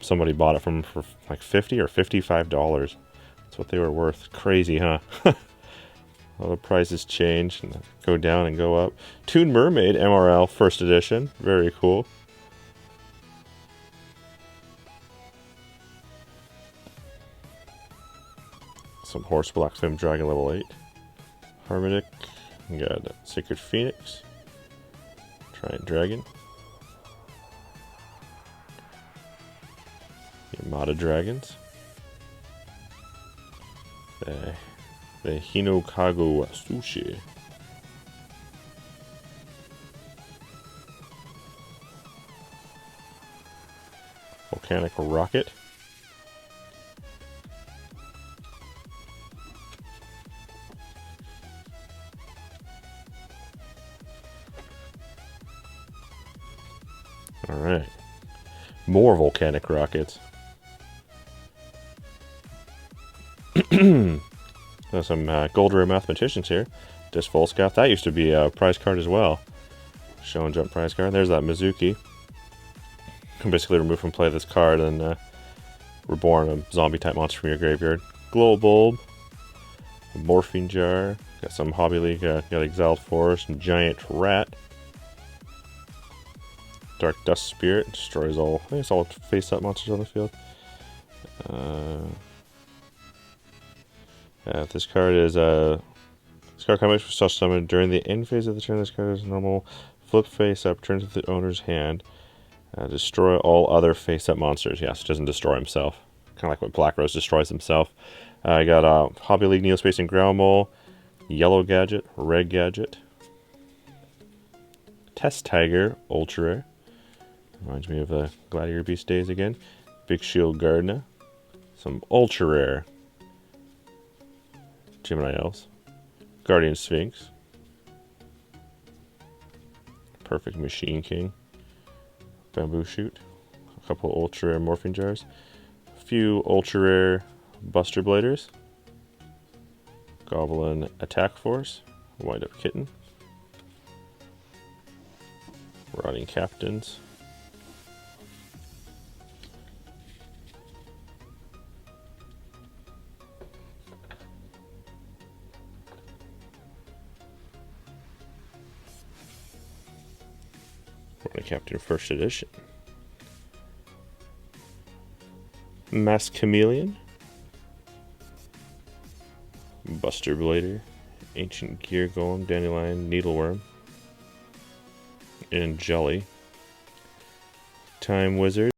somebody bought it from him for like $50 or $55. That's what they were worth. Crazy, huh? All the prices change and go down and go up. Toon Mermaid MRL First Edition. Very cool. Some Horse Black Film Dragon level 8. Harmonic. We got Sacred Phoenix. Giant Dragon. Yamada Dragons. The Hinokago Sushi. Volcanic Rocket. Alright. More volcanic rockets. There's some gold rare mathematicians here. Disc Volscout. That used to be a prize card as well. Show and jump prize card. There's that Mizuki. You can basically remove from play this card and reborn a zombie type monster from your graveyard. Glow Bulb. A Morphine Jar. Got some Hobby League. Got Exiled Forest. And Giant Rat. Dark Dust Spirit. Destroys all. I think it's all face up monsters on the field. This card is this card comes for such summon during the end phase of the turn. This card is normal. Flip face up, turn to the owner's hand. Destroy all other face up monsters. Yes, it doesn't destroy himself. Kind of like what Black Rose destroys himself. I got Hobby League Neospace and Ground Mole, Yellow Gadget, Red Gadget, Test Tiger, Ultra Rare. Reminds me of Gladiator Beast days again. Big Shield Gardener, some Ultra Rare. Gemini Elves, Guardian Sphinx, Perfect Machine King, Bamboo Shoot, a couple ultra rare Morphine Jars, a few ultra rare Buster Bladers, Goblin Attack Force, Wind Up Kitten, Rotting Captains, Captain First Edition, Masked Chameleon, Buster Blader, Ancient Gear Golem, Dandelion, Needleworm, and Jelly, Time Wizard.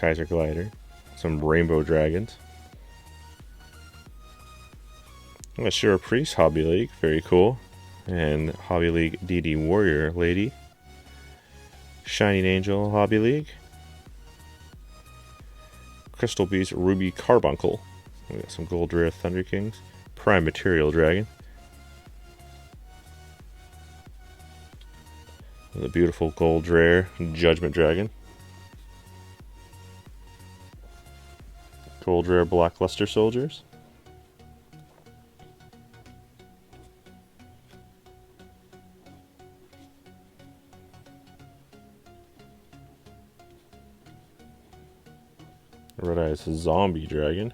Kaiser Glider. Some Rainbow Dragons. A Shira Priest Hobby League, very cool. And Hobby League DD Warrior Lady. Shining Angel Hobby League. Crystal Beast Ruby Carbuncle. We got some Gold Rare Thunder Kings. Prime Material Dragon. The beautiful Gold Rare Judgment Dragon. Gold Rare Blackluster Soldiers. Red Eyes Zombie Dragon.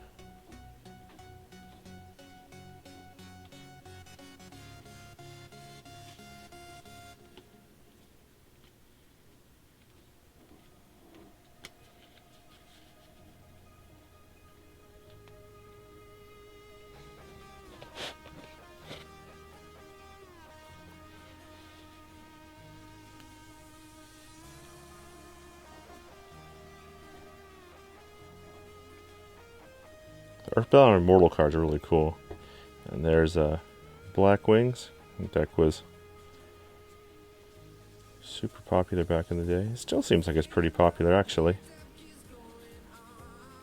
Earthbound Immortal cards are really cool. And there's Black Wings. The deck was super popular back in the day. It still seems like it's pretty popular, actually.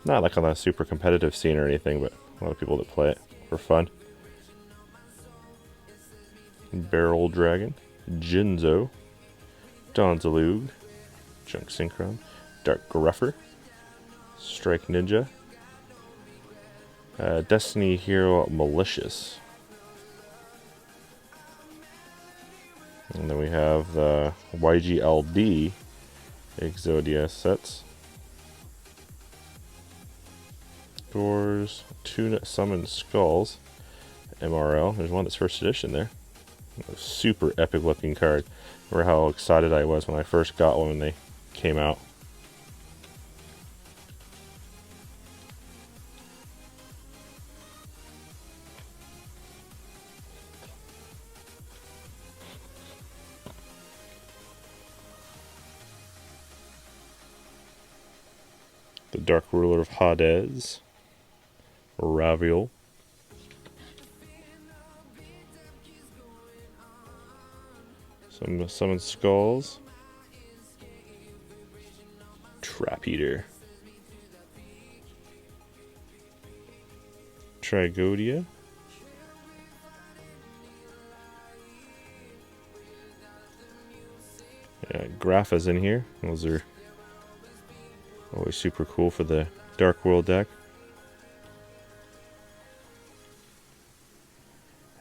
Not like on a super competitive scene or anything, but a lot of people that play it for fun. Barrel Dragon. Jinzo. Donzalug. Junk Synchron. Dark Gruffer. Strike Ninja. Destiny Hero Malicious. And then we have the YGLD Exodia sets. Doors, Tune Summon Skulls. MRL. There's one that's first edition there. A super epic looking card. Remember how excited I was when I first got one when they came out. The Dark Ruler of Hades. Raviol. Some Summon Skulls. Trap Eater. Trigodia. Yeah, Grapha's in here. Those are always super cool for the Dark World deck.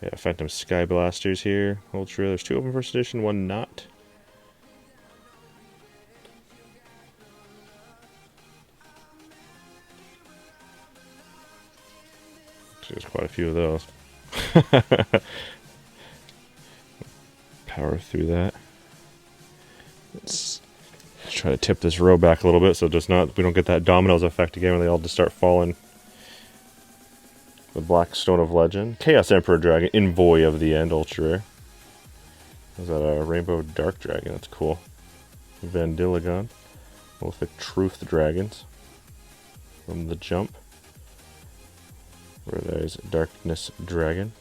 Yeah, Phantom Sky Blasters here. Ultra. There's 2 of them first edition, 1 not. There's quite a few of those. Power through that. Let's try to tip this row back a little bit so we don't get that dominoes effect again when they all just start falling. The Black Stone of Legend. Chaos Emperor Dragon. Envoy of the End. Ultra rare. Is that a Rainbow Dark Dragon? That's cool. Vandiligon. Prolific Truth Dragons. From the Jump. Where there's Darkness Dragon.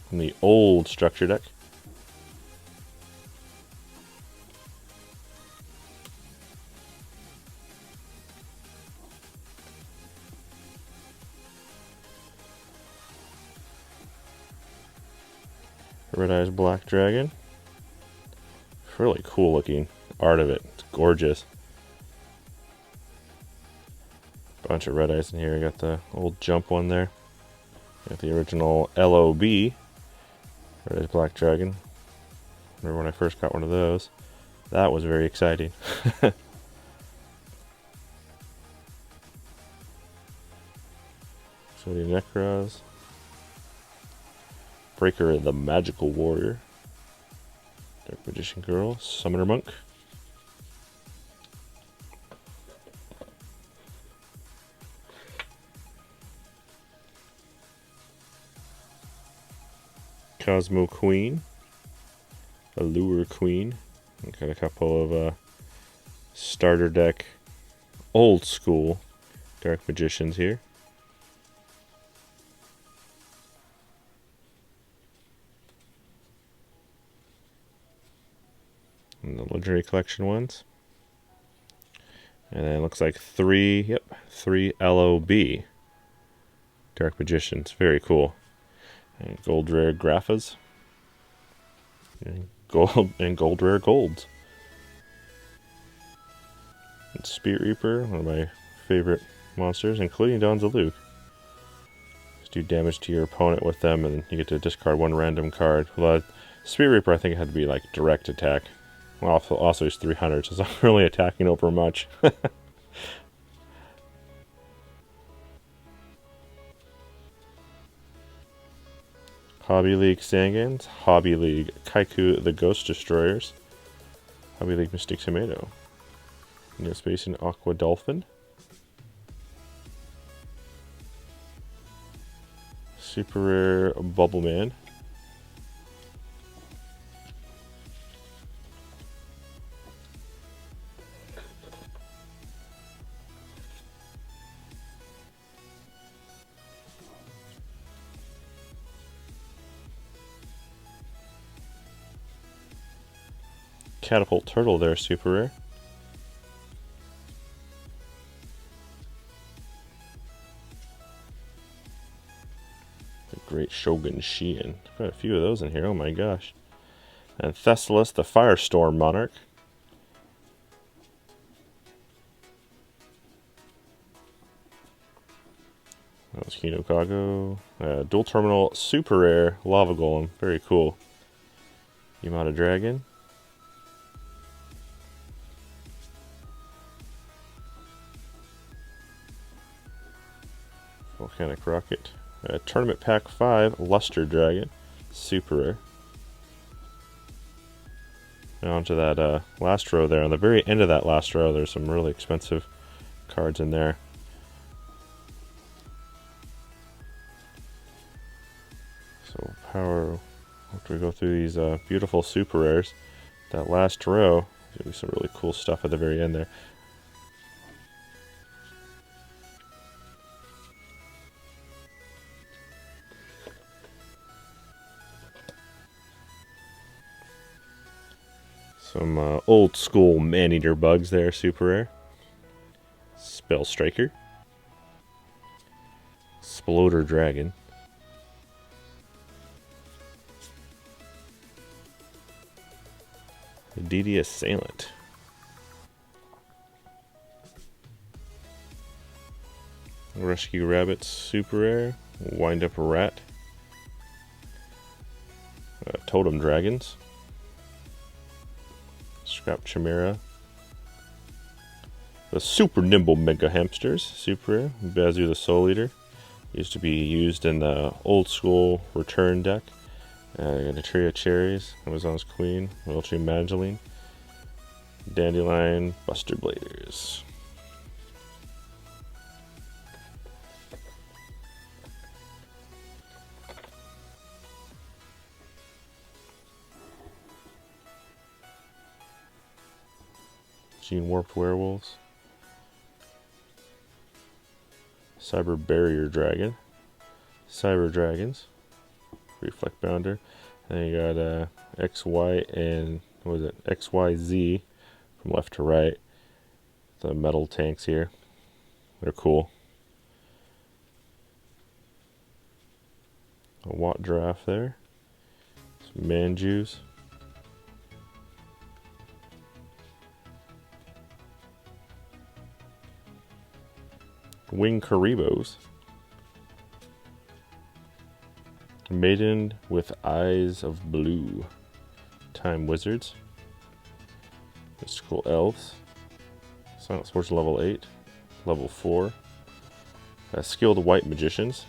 From the old structure deck. Red Eyes Black Dragon. Really cool looking art of it. It's gorgeous. Bunch of red eyes in here. I got the old Jump one there. Got the original LOB. Red Eyes Black Dragon. Remember when I first got one of those? That was very exciting. So the Necros. Breaker the Magical Warrior. Dark Magician Girl. Summoner Monk. Cosmo Queen. Allure Queen. Got a couple of Starter deck, old school Dark Magicians here. And the Legendary Collection ones. And then it looks like three LOB Dark Magicians. Very cool. And gold rare Graphas. And gold rare golds. And Spirit Reaper, one of my favorite monsters, including Donzaluke. Just do damage to your opponent with them, and you get to discard one random card. Well, Spirit Reaper, I think it had to be like direct attack. Well, also he's 300, so it's not really attacking over much. Hobby League Sangans, Hobby League Kaiku the Ghost Destroyers, Hobby League Mystic Tomato, Neospace and Aqua Dolphin, Super Rare Bubble Man, Catapult Turtle there, super rare. The Great Shogun Shiin. Got a few of those in here, oh my gosh. And Thessalos, the Firestorm Monarch. That was Hinokago. Dual Terminal Super Rare Lava Golem, very cool. Yamada Dragon. Volcanic Rocket. Tournament Pack 5, Luster Dragon. Super rare. Now onto that last row there. On the very end of that last row, there's some really expensive cards in there. So power, after we go through these beautiful super rares, that last row, there's going to be some really cool stuff at the very end there. Some old school man-eater bugs there, super rare. Spell Striker. Sploder Dragon. DD Assailant. Rescue Rabbit, super rare. Wind Up Rat. Totem Dragons. Scrap Chimera. The Super Nimble Mega Hamsters, super rare. Bazu the Soul Eater. Used to be used in the old school return deck. Natria Cherries, Amazon's Queen, Welchie Mageline, Dandelion, Buster Bladers. Gene Warped Werewolves. Cyber Barrier Dragon. Cyber Dragons. Reflect Bounder. And then you got XY and, what was it? XYZ from left to right. The metal tanks here. They're cool. A Watt Draft there. Some Manjus. Wing Karibos. Maiden with Eyes of Blue. Time Wizards. Mystical Elves. Silent Sports level 8. Level 4. Skilled White Magicians.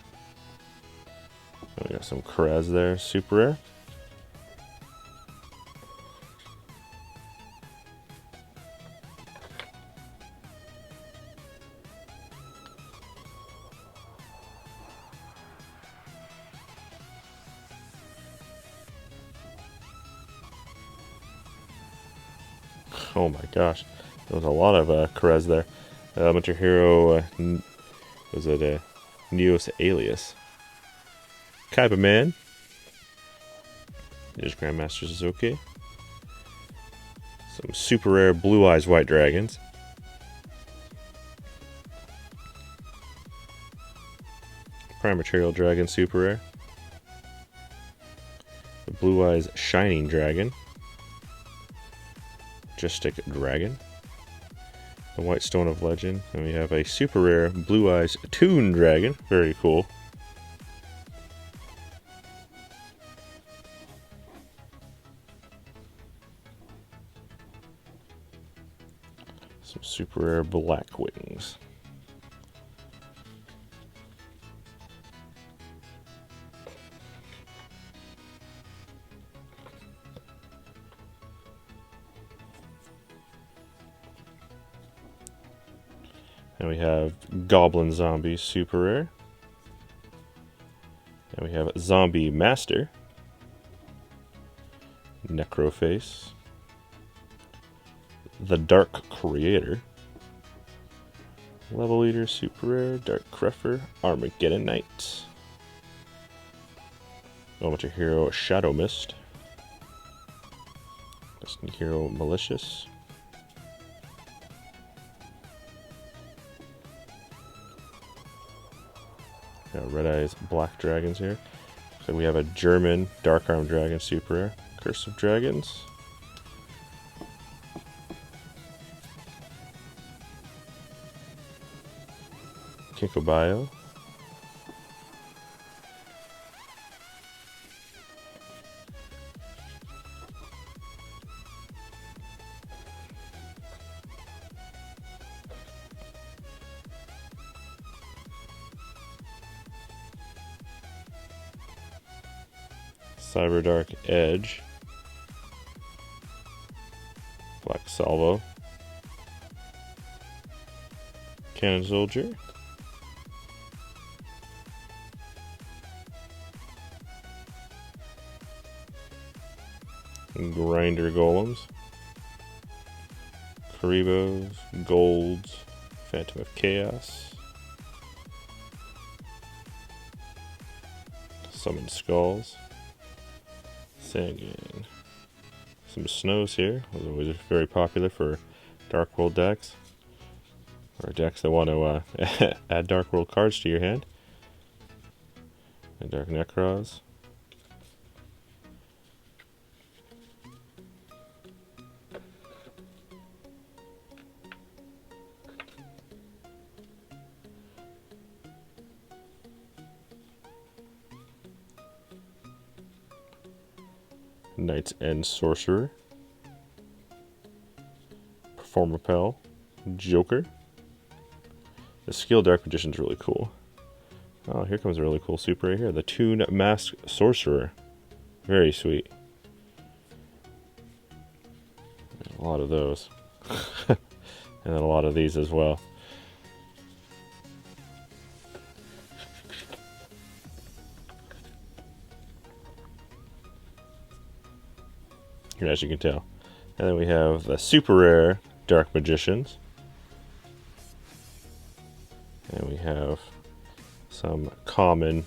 We got some Kraz there. Super rare. Oh my gosh. There was a lot of Carez there. Elementary Hero, was it Neos Alias? Kaiba Man. There's Grandmasters is okay. Some super rare Blue Eyes White Dragons. Prime Material Dragon super rare. The Blue Eyes Shining Dragon. Majestic Dragon. The White Stone of Legend. And we have a super rare Blue Eyes Toon Dragon. Very cool. Some super rare Black Wings. And we have Goblin Zombie super rare. And we have Zombie Master. Necroface. The Dark Creator. Level Leader super rare. Dark Creffer. Armageddon Knight. Elementary Hero Shadow Mist. Destiny Hero Malicious. Red Eyes Black Dragons here. So we have a German Dark Arm Dragon super rare. Curse of Dragons. Kinkobio. Cyberdark Edge. Black Salvo. Cannon Soldier. Grinder Golems. Karibos. Golds. Phantom of Chaos. Summon Skulls. Sangin. Some Snows here. Those are always very popular for Dark World decks. Or decks that want to add Dark World cards to your hand. And Dark Necros. Knight's End Sorcerer. Perform Repel. Joker. The Skill Dark Magician is really cool. Oh, here comes a really cool super right here. The Toon Mask Sorcerer. Very sweet. A lot of those. And then a lot of these as well. As you can tell. And then we have the super rare Dark Magicians. And we have some common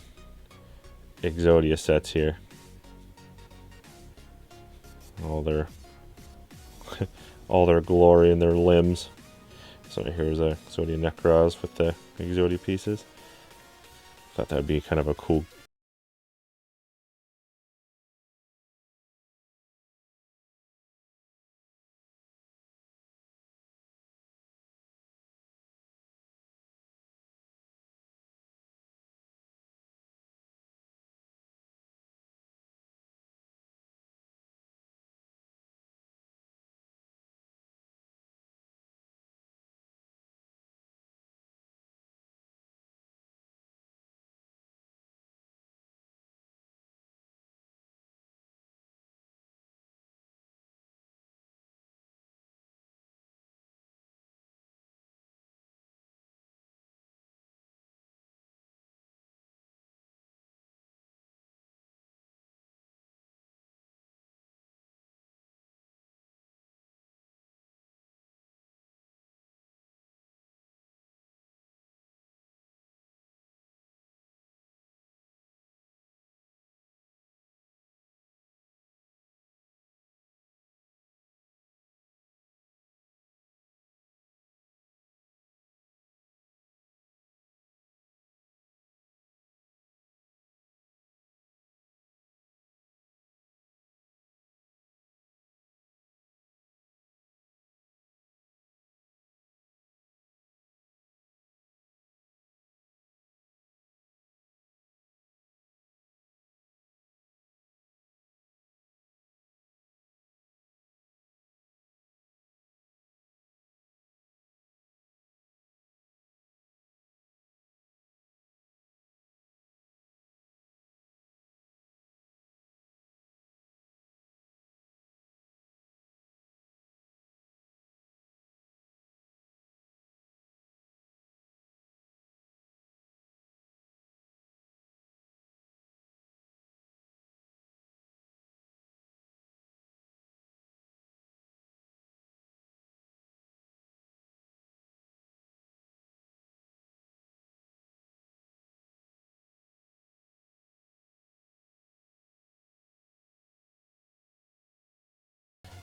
Exodia sets here. All their all their glory and their limbs. So here's a Exodia Necros with the Exodia pieces. Thought that would be kind of a cool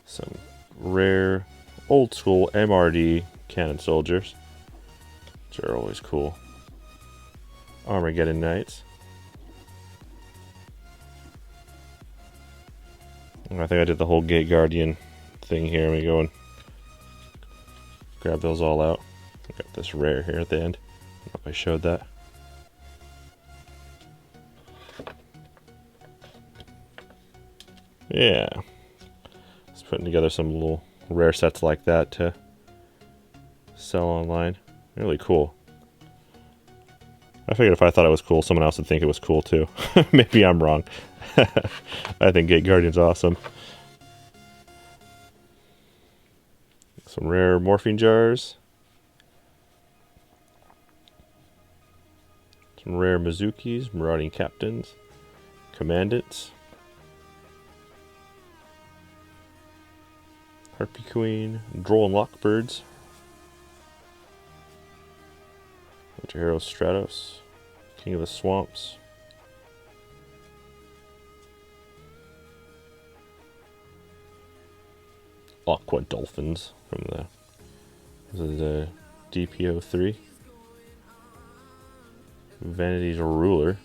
Some rare old school MRD cannon soldiers, which are always cool. Armageddon Knights. I think I did the whole Gate Guardian thing here. Let me go and grab those all out. I got this rare here at the end. I don't know if I showed that. Yeah. Just putting together some little rare sets like that to sell online. Really cool. I figured if I thought it was cool, someone else would think it was cool too. Maybe I'm wrong. I think Gate Guardian's awesome. Some rare morphine jars. Some rare Mizukis, Marauding Captains, Commandants, Harpy Queen, Droll and Lockbirds, Winter Hero Stratos, King of the Swamps, Aqua Dolphins from the, this is the DPO3, Vanity's Ruler,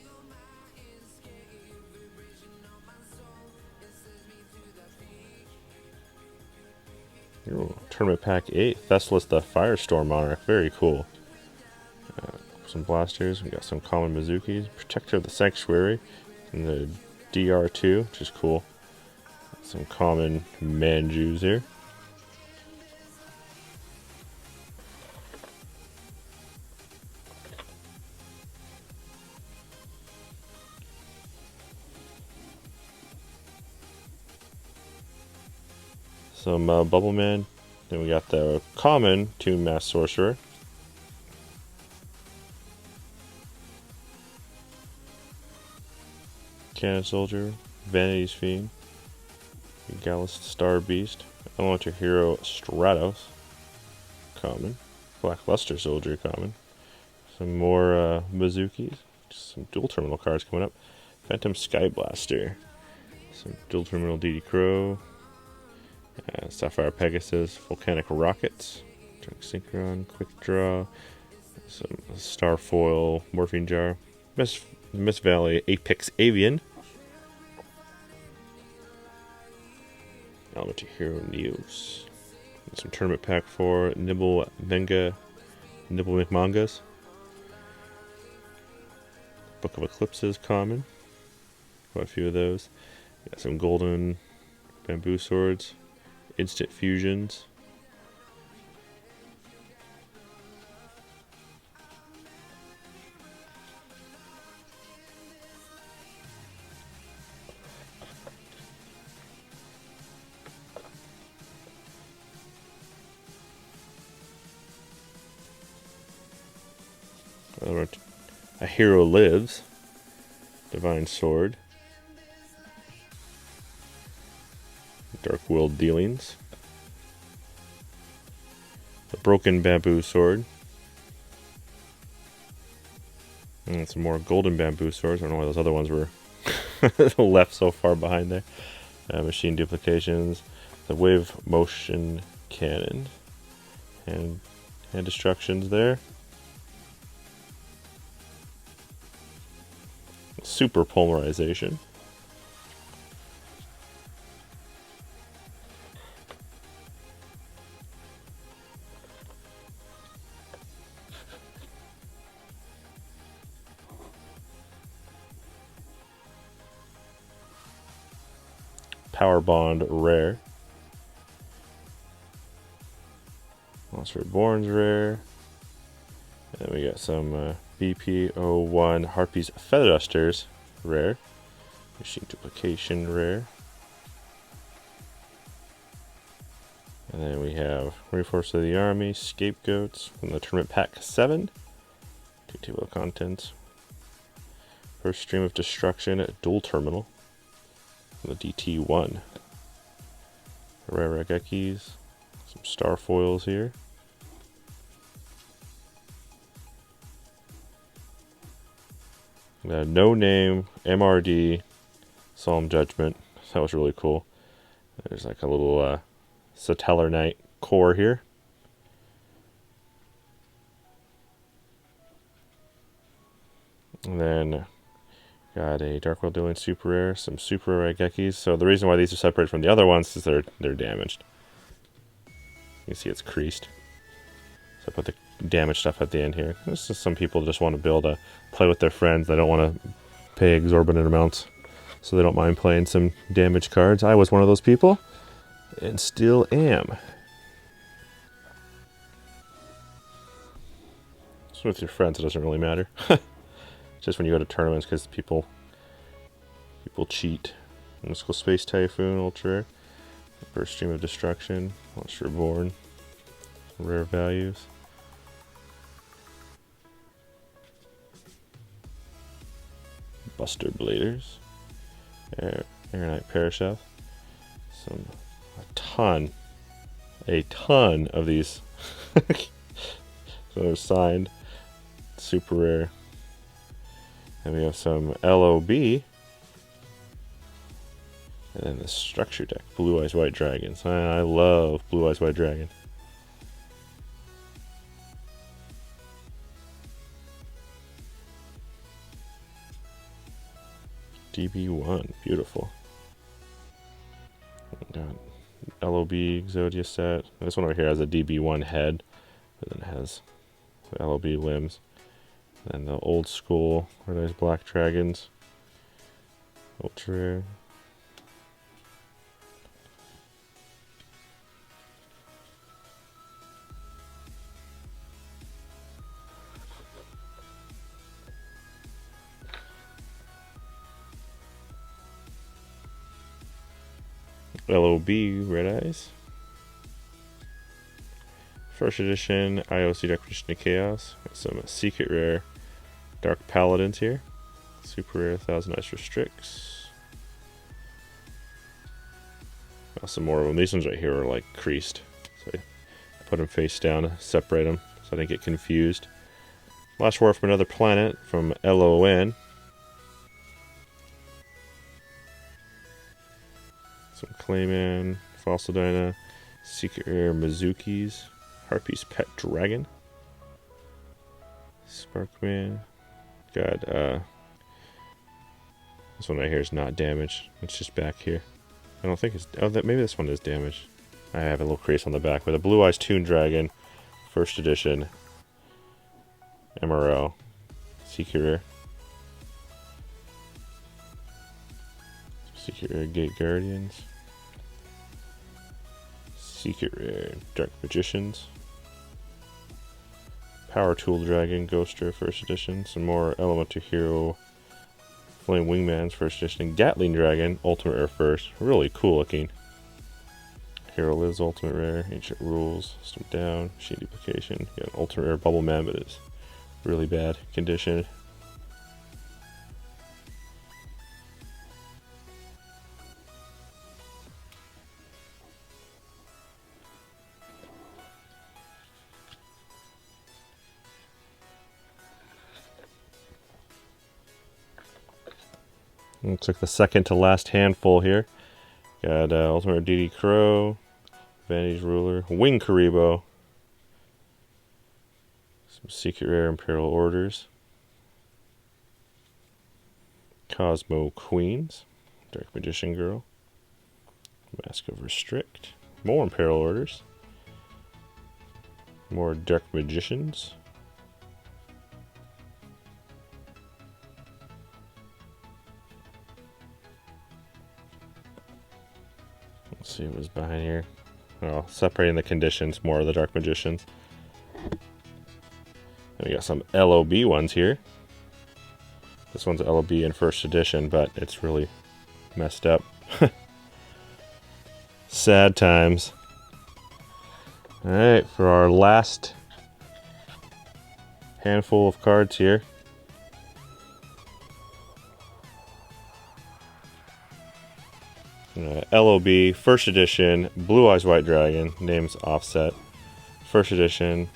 ooh, Tournament Pack 8, Thessalos the Firestorm Monarch, very cool. Some blasters, we got some common Mizukis, Protector of the Sanctuary, and the DR2, which is cool. Some common Manjus here. Some Bubble Man. Then we got the common Tomb Mass Sorcerer. Cannon Soldier, Vanity's Fiend, Gallus Star Beast, Elemental Hero Stratos, common, Blackluster Soldier, common, some more Mizukis, just some dual terminal cards coming up, Phantom Sky Blaster, some dual terminal DD Crow, Sapphire Pegasus, Volcanic Rockets, Synchron, Quick Draw, some Starfoil, Morphine Jar, Mist Valley Apex Avian, Elemental Hero Neos, some Tournament Pack 4, Nibble McMangas, Book of Eclipses common, quite a few of those. Got some golden bamboo swords, instant fusions. A Hero Lives, Divine Sword, Dark World Dealings, the Broken Bamboo Sword, and some more Golden Bamboo Swords. I don't know why those other ones were left so far behind there. Machine Duplications, the Wave Motion Cannon, and Destructions there. Super Polarization. Power Bond rare. Monster Reborn's rare. And then we got some BP01 Harpies Feather Dusters rare. Machine Duplication rare. And then we have Reinforce of the Army, Scapegoats from the Tournament Pack 7. 2 table of contents. First Stream of Destruction, Dual Terminal from the DT1. Rare Regekis, some star foils here. No Name, MRD, Solemn Judgment. That was really cool. There's like a little Satellar Knight core here. And then got a Dark World Dueling super rare, some super rare Gekis. So the reason why these are separated from the other ones is they're damaged. You can see it's creased. So I put the damaged stuff at the end here. This is some people just want to play with their friends. They don't want to pay exorbitant amounts, so they don't mind playing some damaged cards. I was one of those people, and still am. So with your friends, it doesn't really matter. Just when you go to tournaments, because people cheat. Let's go Space Typhoon, ultra rare. First Stream of Destruction, Once Reborn, rare values. Buster Bladers, Aeronite Parasheth, a ton of these. So they're signed, super rare. And we have some LOB, and then the structure deck, Blue Eyes White Dragons. I love Blue Eyes White Dragon. DB1, beautiful. Got LOB Exodia set. This one over here has a DB1 head, but then it has the LOB limbs. And the old school, where there's Black Dragons. Ultra rare. LOB Red Eyes. First edition IOC Declaration of Chaos. Some secret rare Dark Paladins here. Super rare 1000 Ice Restricts. Some more of them. These ones right here are like creased. So I put them face down, separate them so I didn't get confused. Last War from Another Planet from LON. Some Clayman, Fossil Dyna, Secret Rare Mizukis, Harpy's Pet Dragon, Sparkman. Got this one right here is not damaged. It's just back here. I don't think it's. Oh, maybe this one is damaged. I have a little crease on the back with a Blue Eyes Toon Dragon, first edition, MRO, Secret Rare. Secret Rare Gate Guardians. Secret Rare Dark Magicians. Power Tool Dragon Ghoster first edition. Some more Elemental Hero Flame Wingmans first edition. Gatling Dragon Ultimate Rare first. Really cool looking. Hero Lives Ultimate Rare. Ancient Rules. Stomp Down. Machine Duplication. Got an Ultimate Rare Bubble Man, but it's really bad condition. Looks like the second to last handful here. Got Ultimate DD Crow, Vanity's Ruler, Wing Karibo, some Secret Rare Imperial Orders, Cosmo Queens, Dark Magician Girl, Mask of Restrict, more Imperial Orders, more Dark Magicians. Let's see what was behind here. Well, separating the conditions, more of the Dark Magicians. And we got some LOB ones here. This one's LOB in first edition, but it's really messed up. Sad times. Alright, for our last handful of cards here. LOB, first edition, Blue Eyes White Dragon, name's Offset. First edition,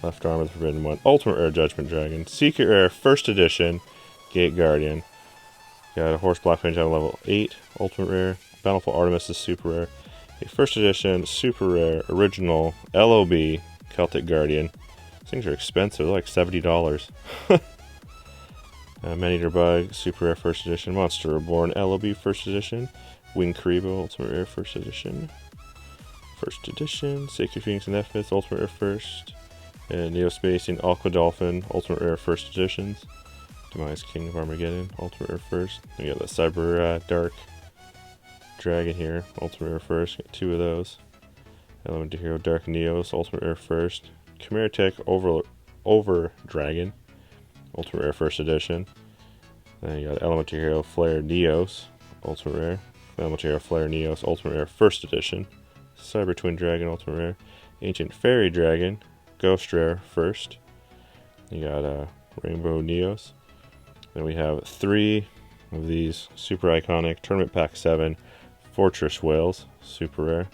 Left Arm of the Forbidden One, Ultimate Rare Judgment Dragon, Secret Rare, first edition, Gate Guardian. Got a Horse Black Range on level 8, Ultimate Rare, Bountiful Artemis is super rare, The first edition, super rare, original, LOB, Celtic Guardian. These things are expensive, they're like $70. Man-Eater Bug, super rare first edition. Monster Reborn, LOB first edition. Wing Karibo, ultimate rare first edition. First edition. Sacred Phoenix and Nephis, ultimate rare first. And Neospacing, Aqua Dolphin, ultimate rare first editions. Demise King of Armageddon, ultimate rare first. We got the Cyber Dark Dragon here, ultimate rare first. Got 2 of those. Elemental Hero Dark Neos, ultimate rare first. Chimera Tech Over Dragon, ultimate rare first edition. Then you got Elemental Hero Flare Neos, ultimate rare. Elemental Hero Flare Neos, ultimate rare first edition. Cyber Twin Dragon, ultimate rare. Ancient Fairy Dragon, Ghost Rare first. You got Rainbow Neos. Then we have 3 of these super iconic Tournament Pack 7 Fortress Whales, super rare,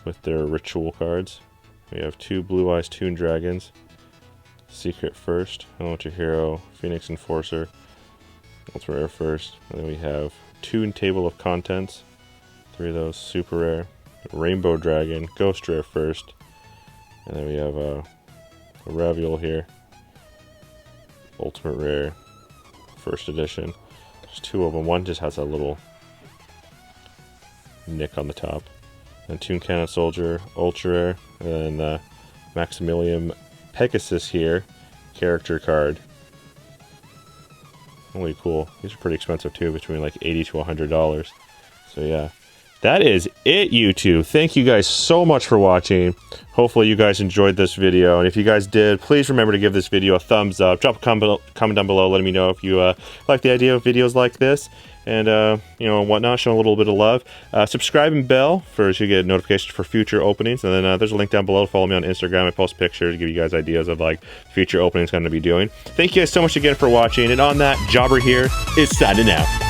with their ritual cards. We have 2 Blue Eyes Toon Dragons, Secret first. Elemental Hero Phoenix Enforcer, ultimate rare first. And then we have Toon Table of Contents, 3 of those super rare. Rainbow Dragon, Ghost Rare first. And then we have a Raviol here, ultimate rare first edition. There's 2 of them. One just has a little nick on the top. And Toon Cannon Soldier, ultra rare. And then Maximilian Pegasus here, character card. Holy cool. These are pretty expensive too, between like $80 to $100. So yeah. That is it, YouTube. Thank you guys so much for watching. Hopefully you guys enjoyed this video. And if you guys did, please remember to give this video a thumbs up. Drop a comment down below letting me know if you like the idea of videos like this. And, you know, whatnot, show a little bit of love. Subscribe and bell so you get notifications for future openings. And then there's a link down below to follow me on Instagram. I post pictures, give you guys ideas of, like, future openings I'm going to be doing. Thank you guys so much again for watching. And on that, Jobber here is signing out.